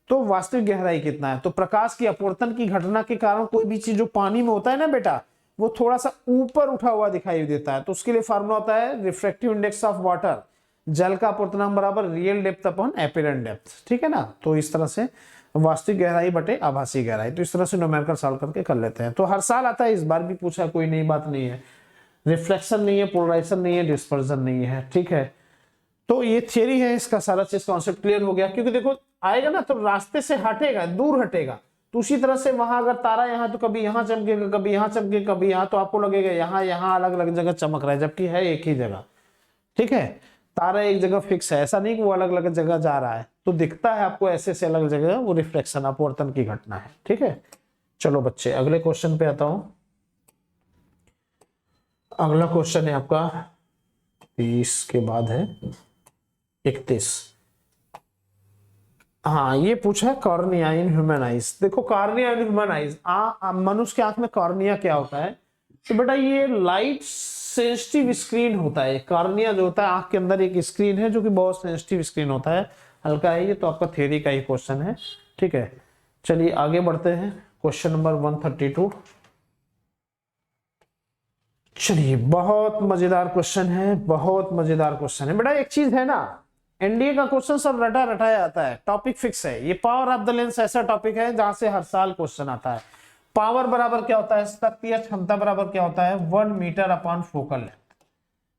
तो वास्तविक गहराई कितना है। तो प्रकाश की अपवर्तन की घटना के कारण कोई भी चीज जो पानी में होता है ना बेटा, वो थोड़ा सा ऊपर उठा हुआ दिखाई देता है। तो उसके लिए फार्मूला होता है रिफ्रैक्टिव इंडेक्स ऑफ वाटर, जल का अपवर्तनांक बराबर रियल डेप्थ अपॉन एपिरेंट डेप्थ, ठीक है ना। तो इस तरह से वास्तविक गहराई बटे आभासी गहराई, तो इस तरह से न्यूमेरिकल सॉल्व करके कर लेते हैं। तो हर साल आता है, इस बार भी पूछा है, कोई नई बात नहीं है। रिफ्लेक्शन नहीं है, पोलराइजेशन नहीं है, डिस्पर्जन नहीं है, ठीक है। तो ये थियरी है, इसका सारा चीज कॉन्सेप्ट क्लियर हो गया। क्योंकि देखो आएगा ना तो रास्ते से हटेगा, दूर हटेगा, तो उसी तरह से वहां अगर तारा यहाँ तो कभी यहाँ चमकेगा कभी यहाँ चमकेगा कभी यहाँ, तो आपको लगेगा यहाँ यहाँ अलग अलग जगह चमक रहा है, जबकि है एक ही जगह, ठीक है। तारा एक जगह फिक्स है, ऐसा नहीं कि वो अलग अलग जगह जा रहा है। तो दिखता है आपको ऐसे से अलग जगह, वो रिफ्लेक्शन अपवर्तन की घटना है, ठीक है। चलो बच्चे अगले क्वेश्चन पे आता हूं। अगला क्वेश्चन है आपका 30 के बाद है 31। हाँ ये पूछा है कॉर्निया इन ह्यूमन आइज। देखो कॉर्निया इन ह्यूमन आइज, मनुष्य के आंख में कॉर्निया क्या होता है, तो बेटा ये लाइट सेंसिटिव स्क्रीन होता है। कॉर्निया जो होता है आंख के अंदर एक स्क्रीन है जो कि बहुत सेंसिटिव स्क्रीन होता है, हल्का है ये, तो आपका थ्योरी का ही क्वेश्चन है, ठीक है। चलिए आगे बढ़ते हैं, क्वेश्चन नंबर 132। चलिए बहुत मजेदार क्वेश्चन है, बहुत मजेदार क्वेश्चन है बेटा। एक चीज है ना, एनडीए का क्वेश्चन सब रटा रटाया आता है, टॉपिक फिक्स है। ये पावर ऑफ द लेंस ऐसा टॉपिक है जहां से हर साल क्वेश्चन आता है। पावर बराबर क्या होता है, शक्ति या क्षमता बराबर क्या होता है, 1 मीटर अपॉन फोकल लेंथ,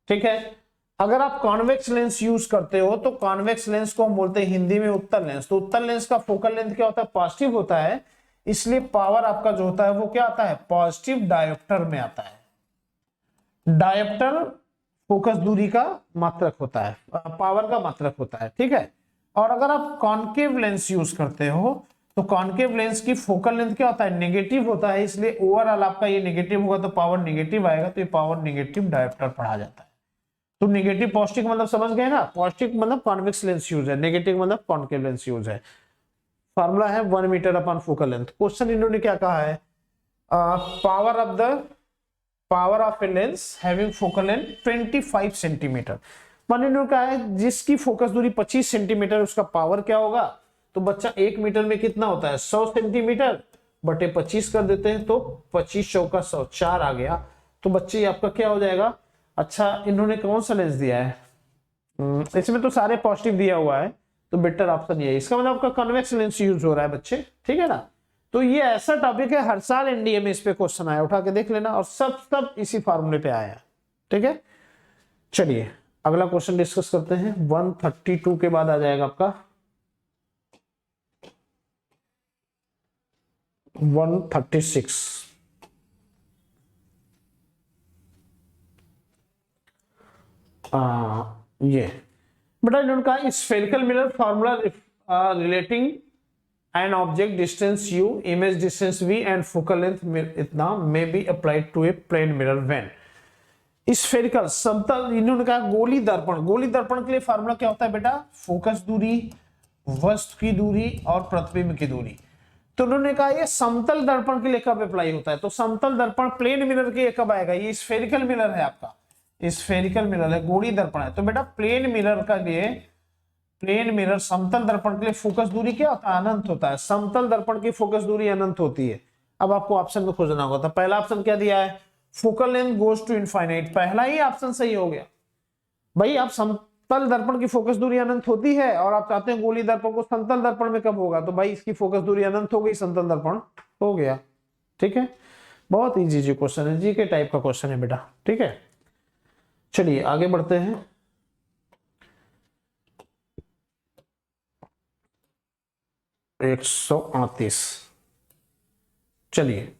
ठीक है। अगर आप कॉन्वेक्स लेंस यूज करते हो तो कॉन्वेक्स लेंस को हम बोलते हैं हिंदी में उत्तल लेंस। तो उत्तल लेंस का फोकल लेंथ क्या होता है, पॉजिटिव होता है, इसलिए पावर आपका जो होता है वो क्या आता है, पॉजिटिव डायोप्टर में आता है। डायोप्टर फोकस दूरी का मात्रक होता है, पावर का मात्रक होता है, ठीक है। और अगर आप कॉन्केव लेंस यूज करते हो तो कॉन्केव लेंस की फोकल लेंथ क्या होता है, नेगेटिव होता है, इसलिए ओवरऑल आपका ये नेगेटिव होगा तो पावर नेगेटिव आएगा, तो ये पावर नेगेटिव डायोप्टर पढ़ा जाता है। तो नेगेटिव पॉजिटिव मतलब समझ गए ना, पॉजिटिव मतलब कॉन्वेक्स लेंस यूज है, नेगेटिव मतलब कॉन्केव लेंस यूज है। फार्मूला है 1 metre upon focal length. Question इन्होंने क्या कहा है, power of a lens having focal length 25 centimetre. मान इन्होंने कहा है जिसकी फोकस दूरी 25 सेंटीमीटर, उसका पावर क्या होगा। तो बच्चा 1 मीटर में कितना होता है, 100 सेंटीमीटर बटे 25 कर देते हैं, तो 25 चौका 100, 4 आ गया। तो बच्चे आपका क्या हो जाएगा। अच्छा इन्होंने कौन सा लेंस दिया है, इसमें तो सारे पॉजिटिव दिया हुआ है, तो बेटर ऑप्शन ये है। इसका मतलब आपका कन्वेक्स लेंस यूज हो रहा है बच्चे, ठीक है ना। तो ये ऐसा टॉपिक है हर साल एनडीए में इस पे क्वेश्चन आया, उठा के देख लेना, और सब इसी फार्मूले पे आया, ठीक है। चलिए अगला क्वेश्चन डिस्कस करते हैं। 132 के बाद आ जाएगा आपका 136। ये बेटा इन्होंने कहा spherical mirror formula relating an object distance u, image distance v and focal length इतना may be applied to a plane mirror when spherical समतल। इन्होंने कहा गोली दर्पण, गोली दर्पण के लिए फार्मूला क्या होता है बेटा, फोकस दूरी, वस्तु की दूरी और प्रतिबिंब की दूरी। तो उन्होंने कहा ये समतल दर्पण के लिए कब अप्लाई होता है, तो समतल दर्पण प्लेन मिरर के लिए कब आएगा, ये स्फेरिकल मिरर है आपका, स्फेरिकल मिरर है, गोली दर्पण है। तो बेटा प्लेन मिरर का लिए, प्लेन मिरर समतल दर्पण के लिए फोकस दूरी क्या होता है, अनंत होता है। समतल दर्पण की फोकस दूरी अनंत होती है। अब आपको ऑप्शन में खोजना होगा, तो पहला ऑप्शन क्या दिया है, focal length goes to infinite. पहला ही ऑप्शन सही हो गया भाई। आप समतल दर्पण की फोकस दूरी अनंत होती है और आप चाहते हैं गोलीय दर्पण को समतल दर्पण में कब होगा, तो भाई इसकी फोकस दूरी अनंत हो गई, समतल दर्पण हो गया। ठीक है, बहुत इजी जी क्वेश्चन है, जी के टाइप का क्वेश्चन है बेटा। ठीक है, चलिए आगे बढ़ते हैं। एक 138, चलिए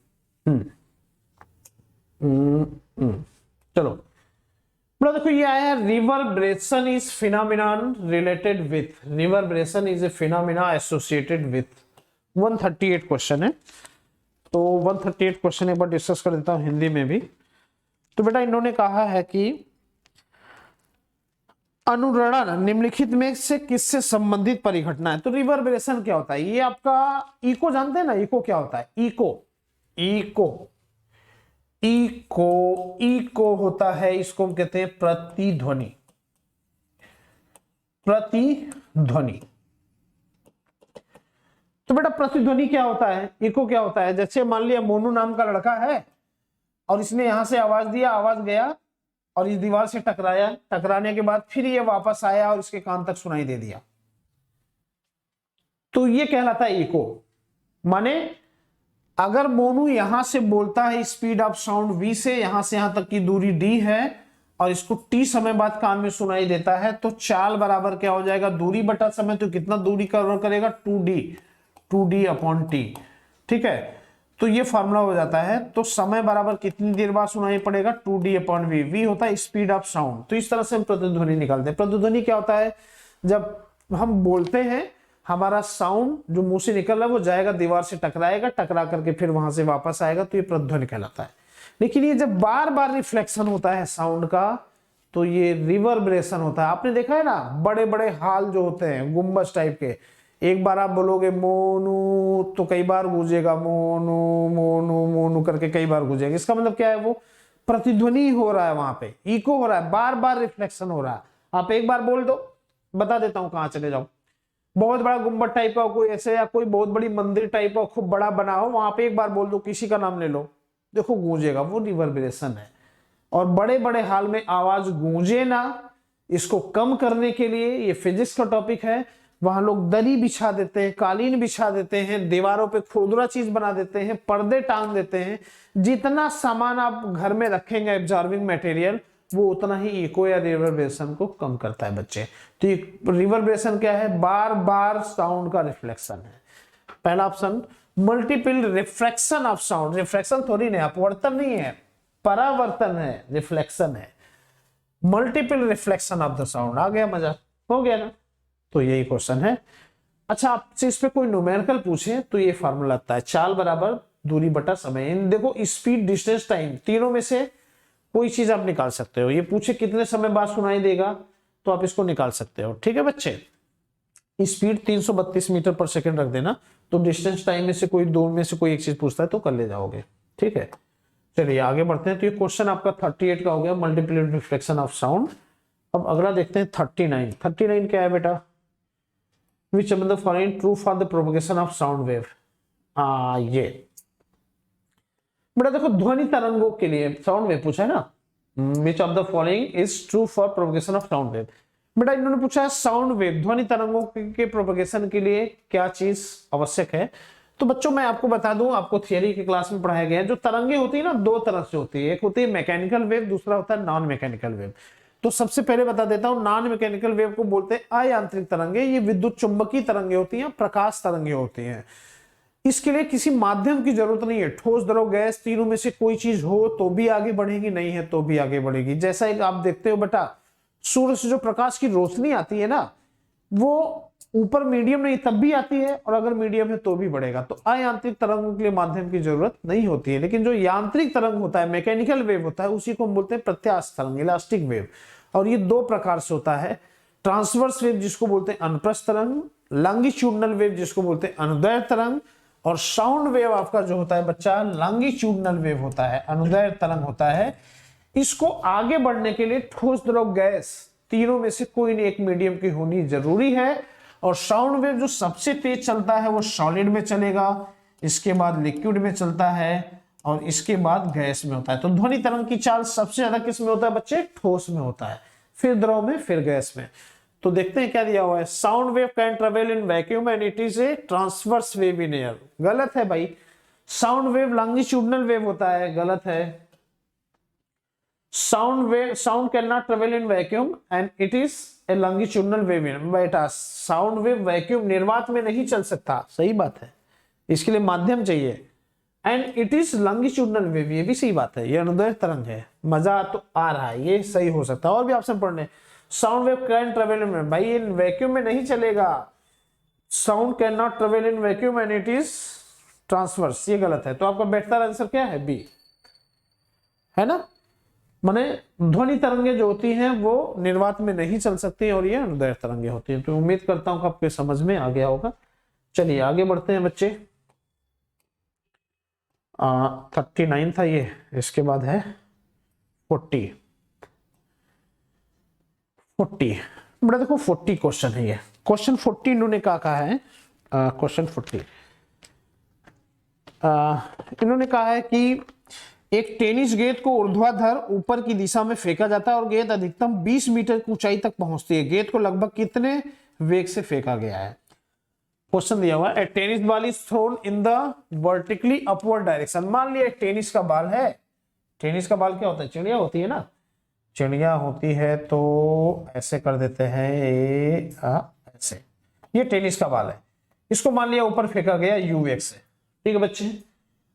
चलो बड़ा देखो ये आया है, reverberation is phenomenon related with, reverberation is a phenomena associated with 138 question है। तो 138 क्वेश्चन एक बार डिस्कस कर देता हूं हिंदी में भी। तो बेटा इन्होंने कहा है कि अनुरणन निम्नलिखित में से किससे संबंधित परिघटना है। तो रिवर्बरेशन क्या होता है, ये आपका इको जानते हैं ना, इको क्या होता है, इको इको इको इको होता है, इसको हम कहते हैं प्रतिध्वनि, प्रतिध्वनि। तो बेटा प्रतिध्वनि क्या होता है, इको क्या होता है, जैसे मान लिया मोनू नाम का लड़का है और इसने यहां से आवाज दिया, आवाज गया और इस दीवार से टकराया, टकराने के बाद फिर ये वापस आया और इसके कान तक सुनाई दे दिया, तो ये कहलाता है इको। माने अगर मोनू यहां से बोलता है स्पीड ऑफ साउंड v से यहां तक की दूरी d है और इसको t समय बाद कान में सुनाई देता है, तो चाल बराबर क्या हो जाएगा, दूरी बटा समय, तो कितना दूरी कवर करेगा 2d अपॉन t। ठीक है, तो ये फॉर्मूला हो जाता है। तो समय बराबर कितनी देर बाद सुनाई पड़ेगा 2d अपॉन v, v होता है स्पीड ऑफ साउंड। तो इस तरह से हम प्रतिध्वनि निकालते हैं। प्रतिध्वनि क्या होता है, जब हम बोलते हैं हमारा साउंड जो मुंह से निकल रहा है वो जाएगा दीवार से टकराएगा, टकरा करके फिर वहां से वापस आएगा, तो ये प्रतिध्वनि कहलाता है। लेकिन ये जब बार बार रिफ्लेक्शन होता है साउंड का तो ये रिवर्बरेशन होता है। आपने देखा है ना, बड़े बड़े हॉल जो होते हैं गुंबज टाइप के, एक बार आप बोलोगे मोनू तो कई बार गूंजेगा, मोनू मोनू मोनू करके कई बार गूंजेगा। इसका मतलब क्या है, वो प्रतिध्वनि हो रहा है, वहां पे इको हो रहा है, बार बार रिफ्लेक्शन हो रहा है। आप एक बार बोल दो, बता देता हूं कहां चले जाओ, बहुत बड़ा गुंबद टाइप का कोई ऐसे या कोई बहुत बड़ी मंदिर टाइप का खूब बड़ा बना हो, वहां पे एक बार बोल दो, किसी का नाम ले लो, देखो गूंजेगा, वो रिवर्बरेशन है। और बड़े बड़े हॉल में आवाज गूंजे ना, इसको कम करने के लिए, ये फिजिक्स का टॉपिक है, वहां लोग दरी बिछा देते हैं, कालीन बिछा देते हैं, दीवारों पे खुरदुरा चीज बना देते हैं, पर्दे टांग देते हैं। जितना सामान आप घर में रखेंगे एब्जॉर्बिंग मटेरियल, वो उतना ही इको या रिवर्बरेशन को कम करता है बच्चे। तो रिवर्बरेशन क्या है, बार बार साउंड का रिफ्लेक्शन है। पहला option multiple refraction of sound, refraction थोड़ी नहीं, अपवर्तन नहीं है, परावर्तन है, रिफ्लेक्शन है। Multiple reflection of the sound, आ गया मजा, हो गया ना। तो यही क्वेश्चन है। अच्छा, आपसे इस पे कोई न्यूमेरिकल पूछे तो ये फार्मूला लगता है, चाल बराबर दूरी बटा समय। देखो स्पीड, डिस्टेंस, टाइम, तीनों में से कोई चीज आप निकाल सकते हो। ये पूछे कितने समय बाद सुनाई देगा तो आप इसको निकाल सकते हो। ठीक है बच्चे, स्पीड 332 मीटर पर सेकंड रख देना, तो डिस्टेंस टाइम में से कोई दो में से कोई एक चीज पूछता है तो कर ले जाओगे। ठीक है, चलिए आगे बढ़ते हैं। तो ये क्वेश्चन आपका 38 का हो गया, मल्टीपल रिफ्लेक्शन ऑफ साउंड। अब अगला देखते हैं 39। 39 क्या है बेटा, विच of the following true for the propagation of sound wave. ये बेटा देखो ध्वनि तरंगों के लिए साउंड वेव पूछा है ना, विच of the following is true for propagation of sound wave. बेटा इन्होंने पूछा है साउंड वेव, ध्वनि तरंगों के प्रोपगेशन के लिए क्या चीज आवश्यक है। तो बच्चों मैं आपको बता दूं, आपको थियरी की क्लास में पढ़ाया गया है, जो तरंगे होती है ना दो तरह से होती है, एक होती है मैकेनिकल वेव, दूसरा होता है नॉन मैकेनिकल वेव। तो सबसे पहले बता देता हूं, नॉन मैकेनिकल वेव को बोलते हैं अयांत्रिक तरंगे। ये विद्युत चुंबकीय तरंगे होती हैं, प्रकाश तरंगे होती हैं। इसके लिए किसी माध्यम की जरूरत नहीं है, ठोस द्रव गैस तीनों में से कोई चीज हो तो भी आगे बढ़ेगी, नहीं है तो भी आगे बढ़ेगी। जैसा एक आप देखते हो बेटा, सूर्य से जो प्रकाश की रोशनी आती है ना, वो ऊपर मीडियम नहीं तब भी आती है, और अगर मीडियम है तो भी बढ़ेगा। तो अयांत्रिक तरंगों के लिए माध्यम की जरूरत नहीं होती है। लेकिन जो यांत्रिक तरंग होता है, मैकेनिकल वेव होता है, उसी को हम बोलते हैं प्रत्यास्थ तरंग, इलास्टिक वेव। और ये दो प्रकार से होता है, ट्रांसवर्स वेव जिसको बोलते हैं अनुप्रस्थ तरंग, लॉन्गिट्यूडनल वेव जिसको बोलते हैं अनुदैर्ध्य तरंग, और साउंड वेव आपका जो होता है बच्चा लॉन्गिट्यूडनल वेव होता है, अनुदैर्ध्य तरंग होता है। इसको आगे बढ़ने के लिए ठोस द्रव गैस तीनों में से कोई एक मीडियम की होनी जरूरी है। और साउंड वेव जो सबसे तेज चलता है वो सॉलिड में चलेगा, इसके बाद लिक्विड में चलता है, और इसके बाद गैस में होता है। तो ध्वनि तरंग की चाल सबसे ज्यादा किस में होता है बच्चे? ठोस में होता है, फिर द्रव में, फिर गैस में। तो देखते हैं क्या दिया हुआ है। Sound wave can travel in vacuum and it is a transverse wave in air. गलत है भाई, साउंड वेव लॉन्गिट्यूडनल वेव होता है, गलत है। Sound can not travel in vacuum and it is a longitudinal wave in. बेटा साउंड वेव वैक्यूम निर्वात में नहीं चल सकता, सही बात है, इसके लिए माध्यम चाहिए। And it is longitudinal wave, ये भी सही बात है, ये अनुदैर्ध्य तरंग है। मजा तो आ रहा है, ये सही हो सकता है। और भी ऑप्शन पढ़ने। Sound wave can travel in, भाई इन वैक्यूम में नहीं चलेगा। Sound can not travel in vacuum and it is transverse, ये गलत है। तो आपका बेहतर आंसर क्या है? बी, है ना। माने ध्वनि तरंगे जो होती हैं वो निर्वात में नहीं चल सकती और ये अनुदैर्ध्य तरंगे होती हैं। तो उम्मीद करता हूं कि आपके समझ में आ गया होगा। चलिए आगे बढ़ते हैं बच्चे। 39 था ये, इसके बाद है 40। बड़ा देखो 40 क्वेश्चन है ये। क्वेश्चन 40 इन्होंने क्या कहा है? क्वेश्चन 40 इन्होंने कहा है कि एक टेनिस गेंद को ऊर्ध्वाधर ऊपर की दिशा में फेंका जाता है और गेंद अधिकतम 20 मीटर की ऊंचाई तक पहुंचती है। गेंद को लगभग कितने वेग से फेंका गया है? क्वेश्चन दिया हुआ है, tennis ball is thrown in the vertically upward direction. मान लिया टेनिस का बॉल है। टेनिस का बॉल क्या होता है? चिड़िया होती है ना, चिड़िया होती है। तो ऐसे कर देते हैं, ऐसे, ये टेनिस का बॉल है। इसको मान लिया ऊपर फेंका गया यू वेग से, ठीक है बच्चे।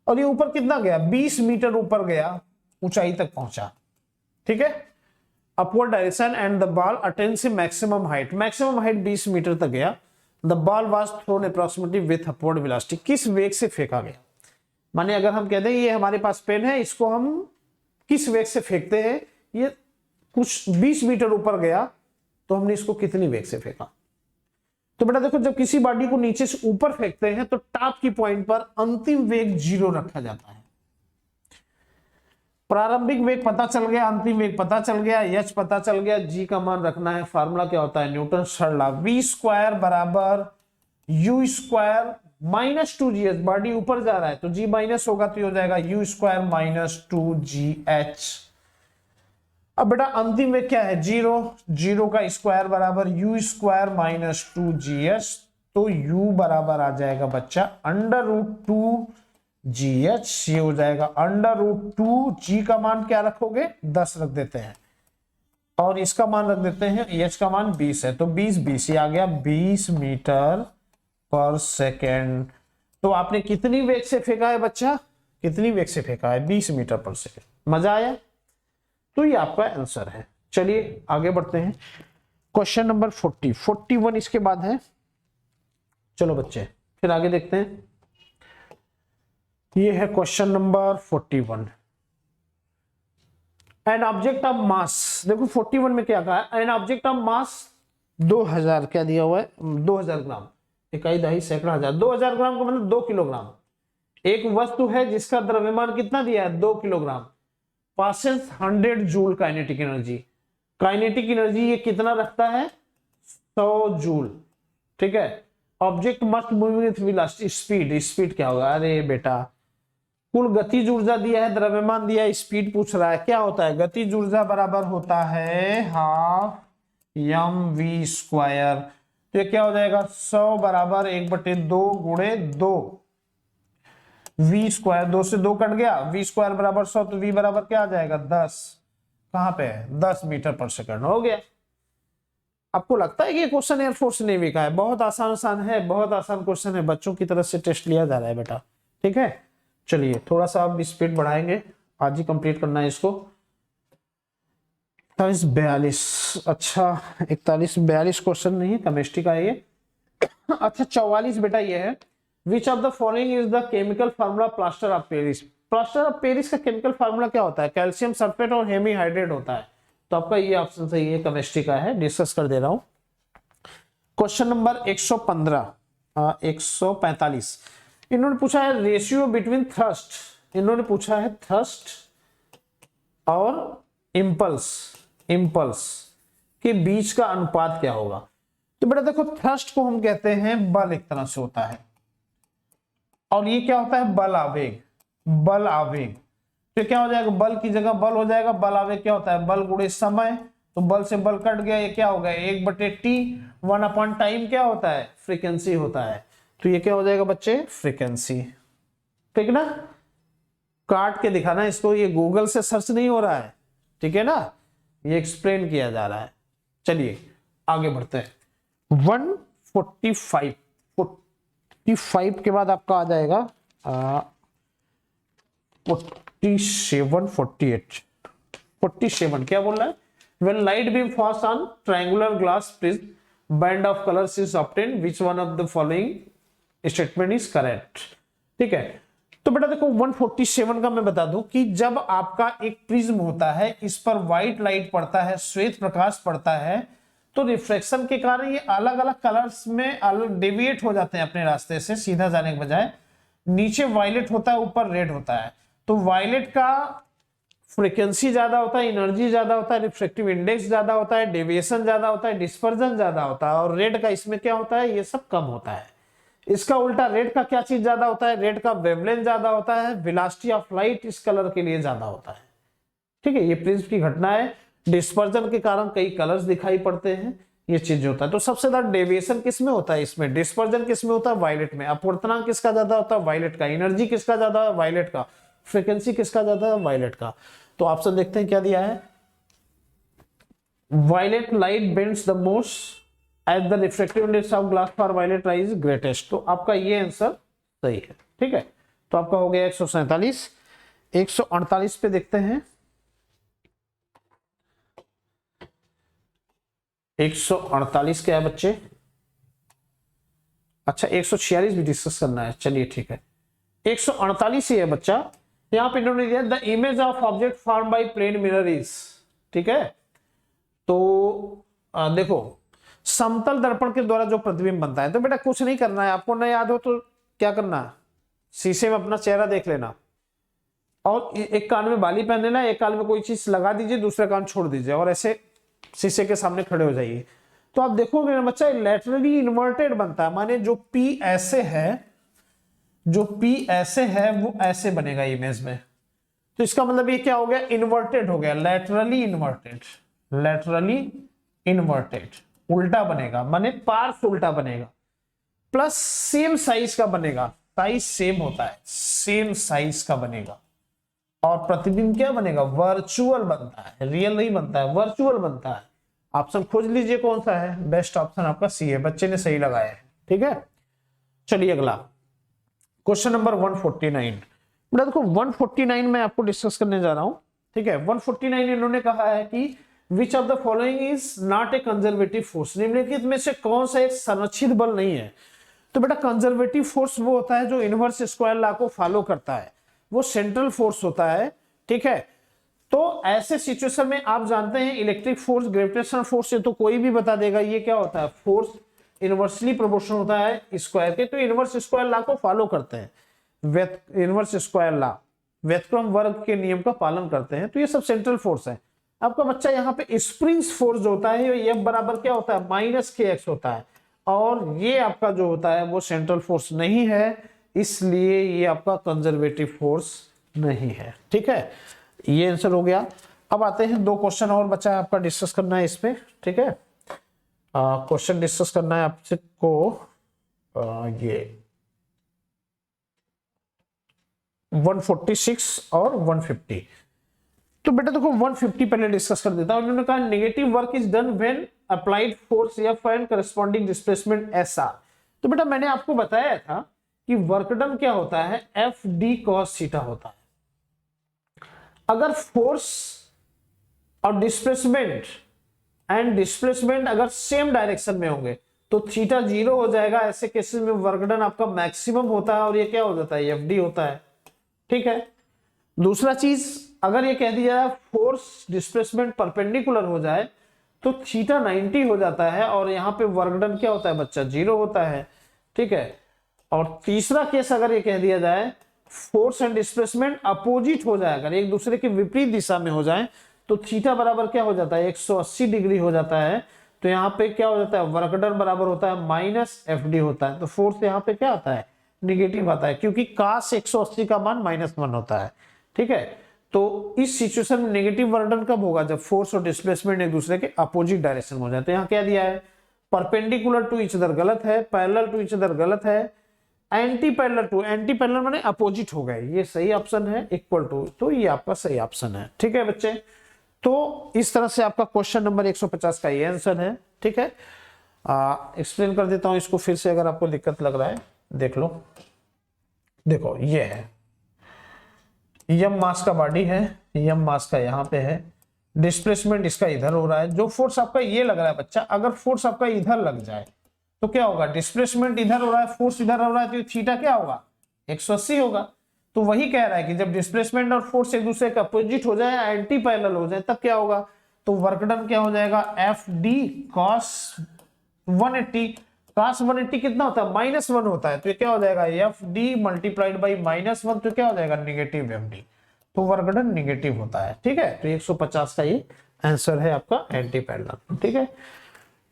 और ये ऊपर कितना गया? 20 मीटर ऊपर गया, ऊंचाई तक पहुंचा, ठीक है। Upward direction and the ball attains maximum height, maximum height 20 metre तक गया। The ball was thrown approximately with upward velocity, किस वेग से फेंका गया? माने अगर हम कहते हैं ये हमारे पास पेन है, इसको हम किस वेग से फेंकते हैं, ये कुछ 20 मीटर ऊपर गया, तो हमने इसको कितनी वेग से फेंका? तो बेटा देखो, जब किसी बॉडी को नीचे से ऊपर फेंकते हैं तो टॉप की पॉइंट पर अंतिम वेग 0 रखा जाता है। प्रारंभिक वेग पता चल गया, अंतिम वेग पता चल गया, एच पता चल गया, जी का मान रखना है। फार्मूला क्या होता है? Newton third law, v square बराबर u square minus 2gh। Body ऊपर जा रहा है तो g माइनस होगा, तो हो जाएगा u स्क्वायर माइनस 2gh। अब बेटा अंतिम वेग क्या है? 0 का स्क्वायर बराबर u स्क्वायर माइनस 2gh। तो u बराबर आ जाएगा बच्चा √2gh, ये हो जाएगा √2। g का मान क्या रखोगे? 10 रख देते हैं और इसका मान रख देते हैं, h का मान 20 है, तो 20 ये आ गया 20 मीटर पर सेकेंड। तो आपने कितनी वेग से फेंका है बच्चा? कितनी वेग से फेंका है? 20 मीटर पर सेकेंड। मजा आया? तो ये आपका आंसर है। चलिए आगे बढ़ते हैं। क्वेश्चन नंबर 41 इसके बाद है। चलो बच्चे फिर आगे देखते हैं। ये है question number 41। An object of mass, देखो 41 में क्या कहा है? एन ऑब्जेक्ट ऑफ मास 2000, क्या दिया हुआ है? 2000 ग्राम, इकाई दहाई सैकड़ा हजार। 2000 ग्राम का मतलब 2 किलोग्राम। एक वस्तु है जिसका द्रव्यमान कितना दिया है? 2 kilogram. Passes 100 joule kinetic energy. Kinetic energy ये कितना रखता है? 100 जूल, ठीक है। Object must move with velocity, speed क्या होगा? अरे बेटा कुल गतिज ऊर्जा दिया है, द्रव्यमान दिया है, स्पीड पूछ रहा है, क्या होता है? गतिज ऊर्जा बराबर होता है ½ mv स्क्वायर। तो ये क्या हो जाएगा? 100 बराबर 1/2 गुणे 2 v स्क्वायर। 2 से 2 कट गया, v स्क्वायर बराबर 100, तो v बराबर क्या आ जाएगा? 10। कहां पे है? 10 मीटर पर सेकंड। हो गया। आपको लगता है कि ये क्वेश्चन एयरफोर्स नेवी का है? बहुत आसान है, बहुत आसान क्वेश्चन है, बच्चों की तरफ से टेस्ट लिया जा रहा है बेटा, ठीक है। चलिए थोड़ा सा अब स्पीड बढ़ाएंगे, आज ही कंप्लीट करना है इसको। 41-42, अच्छा 41-42 क्वेश्चन नहीं है, केमिस्ट्री का है ये। अच्छा 44 बेटा ये है, विच of the following is the chemical formula plaster of Paris. Plaster of Paris का केमिकल फार्मूला क्या होता है? कैल्शियम सल्फेट और हेमीहाइड्रेट होता है। तो आपका ये ऑप्शन सही है, केमिस्ट्री का है, डिस्कस कर दे रहा हूं। क्वेश्चन नंबर 145 इन्होंने पूछा है रेशियो बिटवीन थ्रस्ट। इन्होंने पूछा है थ्रस्ट और इंपल्स के बीच का अनुपात क्या होगा। तो बेटा देखो, थ्रस्ट को हम कहते हैं बल, एक तरह से होता है, और ये क्या होता है? बल आवेग। बल आवेग। तो क्या हो जाएगा, बल की जगह बल हो जाएगा, बल आवेग क्या होता है, बल गुणे समय, तो बल से बल कट गया, ये क्या हो गया 1/t, 1 टाइम क्या होता है, फ्रीक्वेंसी होता है। तो ये क्या हो जाएगा बच्चे, फ्रीक्वेंसी। ठीक ना, काट के दिखाना इसको, ये गूगल से सर्च नहीं हो रहा है, ठीक है ना, ये एक्सप्लेन किया जा रहा है। चलिए आगे बढ़ते हैं। 145 के बाद आपका आ जाएगा 47 48 47 क्या बोल रहा है, when light beam falls on triangular glass prism band of colors is obtained, which one of the following statement is correct। ठीक है, तो बेटा देखो 147 का मैं बता दूं कि जब आपका एक प्रिज्म होता है, इस पर व्हाइट लाइट पड़ता है, श्वेत प्रकाश पड़ता है, तो रिफ्लेक्शन के कारण ये अलग अलग कलर्स में अलग डेविएट हो जाते हैं अपने रास्ते से, सीधा जाने के बजाय। नीचे वायलेट होता है, ऊपर रेड होता है, तो वायलेट का फ्रीक्वेंसी ज्यादा होता है, एनर्जी ज्यादा होता है, रिफ्रैक्टिव इंडेक्स ज्यादा होता है, डेविएशन ज्यादा होता है, डिस्पर्जन ज्यादा होता है, और रेड का इसमें क्या होता है, ये सब कम होता है। इसका उल्टा रेड का क्या चीज ज्यादा होता है, रेड का वेवलेंथ ज्यादा होता है, वेलोसिटी ऑफ लाइट इस कलर के लिए ज्यादा होता है। ठीक है, ये प्रिज्म की घटना है, डिस्पर्जन के कारण कई कलर्स दिखाई पड़ते हैं, ये चीज होता है। तो सबसे ज्यादा डेविएशन किस में होता है, इसमें। डिस्पर्जन किस में होता है, वायलेट में। अपवर्तनांक किसका ज्यादा होता है, वायलेट का। एनर्जी किसका ज्यादा है, वायलेट का। फ्रीक्वेंसी किसका ज्यादा है, वायलेट का। तो ऑप्शन देखते हैं क्या दिया है, violet light bends the most as the refractive index of glass for violet light is greatest. तो आपका ये आंसर सही है। ठीक है, तो आपका हो गया 147। 148 पे देखते हैं, 148 क्या है बच्चे, अच्छा 146 भी डिस्कस करना है, चलिए ठीक है। 148 ही है बच्चा, यहां पे इन्होंने दिया the image of object form by plane mirror is. ठीक है, तो देखो समतल दर्पण के द्वारा जो प्रतिबिंब बनता है, तो बेटा कुछ नहीं करना है आपको, ना याद हो तो क्या करना है, शीशे में अपना चेहरा देख लेना, और एक कान में बाली पहन लेना, एक कान में कोई चीज लगा दीजिए, दूसरा कान छोड़ दीजिए, और ऐसे शीशे के सामने खड़े हो जाइए। तो आप देखोगे ना बच्चा, लैटरली इन्वर्टेड बनता है, माने जो पी ऐसे है, जो पी ऐसे है वो ऐसे बनेगा इमेज में। तो इसका मतलब ये क्या हो गया, इन्वर्टेड हो गया, लैटरली इन्वर्टेड। लैटरली इन्वर्टेड उल्टा बनेगा, माने पार्श्व उल्टा बनेगा, प्लस सेम साइज का बनेगा, साइज सेम होता है, सेम साइज का बनेगा, और प्रतिबिंब क्या बनेगा, वर्चुअल बनता है, रियल नहीं बनता है, वर्चुअल बनता है। ऑप्शन खोज लीजिए कौन सा है, बेस्ट ऑप्शन आपका सी है, बच्चे ने सही लगाया है। ठीक है, चलिए अगला क्वेश्चन नंबर 149। बेटा देखो 149 में आपको डिस्कस करने जा रहा हूं। ठीक है, 149 इन्होंने कहा है कि विच of the following is not a conservative force, निम्नलिखित में से कौन सा एक संरक्षित बल नहीं है। तो बेटा कंजर्वेटिव फोर्स वो होता है जो इनवर्स स्क्वायर लॉ को फॉलो करता है, वो सेंट्रल फोर्स होता है। ठीक है, तो ऐसे सिचुएशन में आप जानते हैं इलेक्ट्रिक फोर्स, ग्रेविटेशनल फोर्स से तो कोई भी बता देगा, ये क्या होता है, फोर्स इनवर्सली प्रोपोर्शनल होता है स्क्वायर के, तो इनवर्स स्क्वायर लॉ को फॉलो करते हैं, इनवर्स स्क्वायर लॉ, व्यतिक्रम वर्ग के नियम का पालन करते हैं। तो ये सब सेंट्रल फोर्स है। आपका बच्चा यहाँ पे स्प्रिंग्स फोर्स जो होता है ये बराबर क्या होता है, -kx होता है, और ये आपका जो होता है वो सेंट्रल फोर्स नहीं है, इसलिए ये आपका कंजर्वेटिव फोर्स नहीं है। ठीक है, ये आंसर हो गया। अब आते हैं, 2 क्वेश्चन और बचा है आपका डिस्कस करना है इसमें। ठीक है, क्वेश्चन डिस्कस करना है आपसे को ये 146 और 150। तो बेटा देखो 150 पहले डिस्कस कर देता हूं। उन्होंने कहा negative work is done when applied force F and corresponding displacement SR। तो बेटा मैंने आपको बताया था कि वर्क डन क्या होता है, FD cos थीटा होता है। अगर फोर्स और डिस्प्लेसमेंट अगर सेम डायरेक्शन में होंगे तो थीटा 0 हो जाएगा। ऐसे केसेस में वर्क डन आपका मैक्सिमम होता है, और ये क्या हो जाता है, FD होता है। ठीक है, दूसरा चीज, अगर ये कह दिया जाए फोर्स डिस्प्लेसमेंट परपेंडिकुलर हो जाए तो थीटा 90 हो जाता है, और यहाँ पे वर्क डन क्या होता है बच्चा, 0 होता है। ठीक है, और तीसरा केस अगर ये कह दिया जाए फोर्स एंड डिस्प्लेसमेंट अपोजिट हो जाए, अगर एक दूसरे के विपरीत दिशा में हो जाए, तो थीटा बराबर क्या हो जाता है, 180 डिग्री हो जाता है। तो यहाँ पे क्या हो जाता है, वर्क डन बराबर होता है -FD होता है। तो फोर्स यहाँ पे क्या आता है, निगेटिव आता है, क्योंकि cos 180 का मान -1 होता है। ठीक है, तो इस सिचुएशन में नेगेटिव वर्डन कब होगा, जब फोर्स और डिस्प्लेसमेंट एक दूसरे के अपोजिट डायरेक्शन में हो जाए। तो यहाँ क्या दिया है, परपेंडिकुलर टू ईच अदर गलत है, पैरेलल टू ईच अदर गलत है, antiparallel to, antiparallel माने अपोजिट हो गए, ये सही ऑप्शन है, इक्वल टू, तो ये आपका सही ऑप्शन है। ठीक है बच्चे, तो इस तरह से आपका क्वेश्चन नंबर 150 का ये आंसर है। ठीक है, एक्सप्लेन कर देता हूं इसको फिर से, अगर आपको दिक्कत लग रहा है देख लो। देखो ये है, यम मास का बॉडी है, यम मास का यहाँ पे है, डिस्प्लेसमेंट इसका इधर हो रहा है। जो फोर्स आपका ये लग रहा है बच्चा, अगर फोर्स आपका इधर लग जाए तो क्या होगा, डिस्प्लेसमेंट इधर हो रहा है, फोर्स इधर हो रहा है, तो थीटा क्या होगा, 180 होगा। तो वही कह रहा है कि जब डिस्प्लेसमेंट और फोर्स एक दूसरे के अपोजिट हो जाए, एंटी पैरेलल हो जाए, तब क्या होगा, तो वर्क डन क्या हो जाएगा, एफ डी कॉस 180। cos 180 कितना होता है, -1 होता है, तो ये क्या हो जाएगा, एफ डी मल्टीप्लाइड बाई -1, तो क्या हो जाएगा, निगेटिव एफ डी, तो वर्क डन निगेटिव होता है। ठीक है, तो 150 का ये आंसर है आपका एंटी पैरेलल। ठीक है,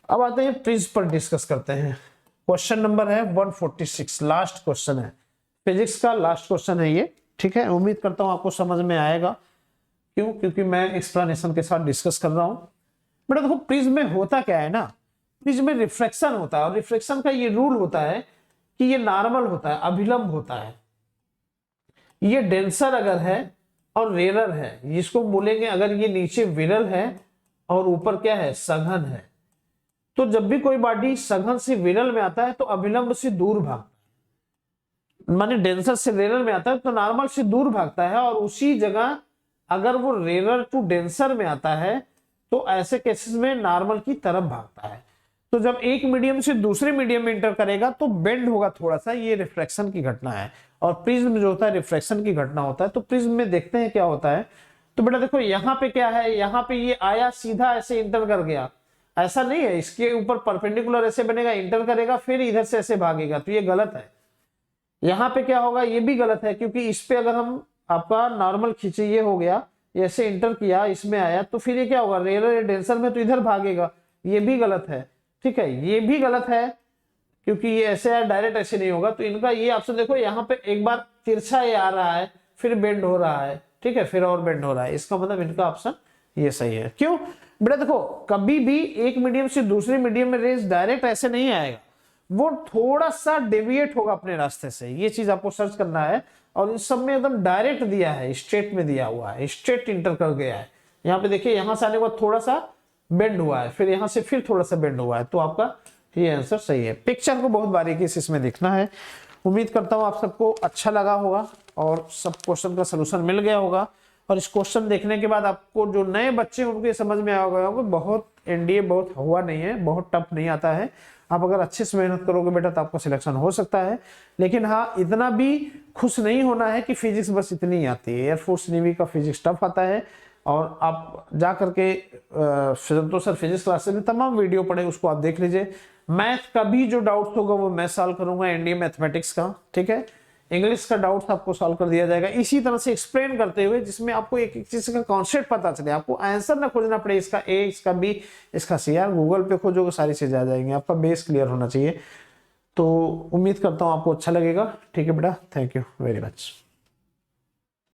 अब आते हैं प्रिज्म पर, डिस्कस करते हैं। क्वेश्चन नंबर है 146, लास्ट क्वेश्चन है, फिजिक्स का लास्ट क्वेश्चन है ये। ठीक है, उम्मीद करता हूं आपको समझ में आएगा, क्यों, क्योंकि मैं एक्सप्लेनेशन के साथ डिस्कस कर रहा हूं। बेटा देखो, प्रिज्म में होता क्या है ना, प्रिज्म में रिफ्रैक्शन होता है, और रिफ्रैक्शन का ये रूल होता है कि ये नॉर्मल होता है, अभिलंब होता है। ये डेंसर अगर है और रेरर है, जिसको बोलेंगे अगर ये नीचे विरल है और ऊपर क्या है, सघन है, तो जब भी कोई बॉडी सघन से विरल में आता है तो अभिलंब से दूर भागता है, माने डेंसर से रेरर में आता है तो नॉर्मल से दूर भागता है, और उसी जगह अगर वो रेरर टू डेंसर में आता है तो ऐसे केसेस में नॉर्मल की तरफ भागता है। तो जब एक मीडियम से दूसरे मीडियम में इंटर करेगा तो बेंड होगा थोड़ा सा, ये रिफ्रैक्शन की घटना है। और प्रिज्म जो होता है रिफ्रैक्शन की घटना होता है। तो प्रिज्म में देखते हैं क्या होता है। तो बेटा देखो, यहाँ पे क्या है, यहाँ पे ये आया सीधा ऐसे इंटर कर गया, ऐसा नहीं है, इसके ऊपर परपेंडिकुलर ऐसे बनेगा, इंटर करेगा, फिर इधर से ऐसे भागेगा, तो ये गलत है। यहाँ पे क्या होगा, ये भी गलत है, क्योंकि इस पे अगर हम आपका नॉर्मल खींचे, ये हो गया, ऐसे इंटर किया, इसमें आया, तो फिर ये क्या होगा, रेलर या डेंसर में तो इधर भागेगा, ये भी गलत है। ठीक है, ये भी गलत है, क्योंकि ये ऐसे है, डायरेक्ट ऐसे नहीं होगा। तो इनका ये ऑप्शन देखो, यहाँ पे एक बार तिरछा ये आ रहा है, फिर बेंड हो रहा है, ठीक है, फिर और बेंड हो रहा है, इसका मतलब इनका ऑप्शन ये सही है। क्यों बेटा देखो, कभी भी एक मीडियम से दूसरे मीडियम में रेस डायरेक्ट ऐसे नहीं आएगा, वो थोड़ा सा डेविएट होगा अपने रास्ते से, ये चीज आपको सर्च करना है। और इन सब में एकदम डायरेक्ट दिया है, स्ट्रेट में दिया हुआ है, स्ट्रेट इंटर कर गया है। यहाँ पे देखिए, यहां से आने के बाद थोड़ा सा बेंड हुआ है, फिर यहां से फिर थोड़ा सा बेंड हुआ है, तो आपका ये आंसर सही है। पिक्चर को बहुत बारीकी से इसमें देखना है। उम्मीद करता हूं आप सबको अच्छा लगा होगा और सब क्वेश्चन का सलूशन मिल गया होगा। और इस क्वेश्चन देखने के बाद आपको जो नए बच्चे उनको ये समझ में आ गया होगा, बहुत एनडीए बहुत हुआ नहीं है, बहुत टफ नहीं आता है। आप अगर अच्छे से मेहनत करोगे बेटा तो आपका सिलेक्शन हो सकता है। लेकिन हाँ, इतना भी खुश नहीं होना है कि फिजिक्स बस इतनी ही आती है। एयरफोर्स नेवी का फिजिक्स टफ आता है, और आप जा करके संतोष सर फिजिक्स क्लासेस में तमाम वीडियो पढ़े, उसको आप देख लीजिए। मैथ का भी जो डाउट्स होगा वो मैं सॉल्व करूंगा, एनडीए मैथमेटिक्स का, ठीक है। इंग्लिश का डाउट्स आपको सॉल्व कर दिया जाएगा इसी तरह से एक्सप्लेन करते हुए, जिसमें आपको एक एक चीज का कॉन्सेप्ट पता चले, आपको आंसर ना खोजना पड़े, इसका ए, इसका बी, इसका सी। यार गूगल पे खोजोगे सारी चीजें आ जाएंगी, आपका बेस क्लियर होना चाहिए। तो उम्मीद करता हूँ आपको अच्छा लगेगा। ठीक है बेटा, थैंक यू वेरी मच।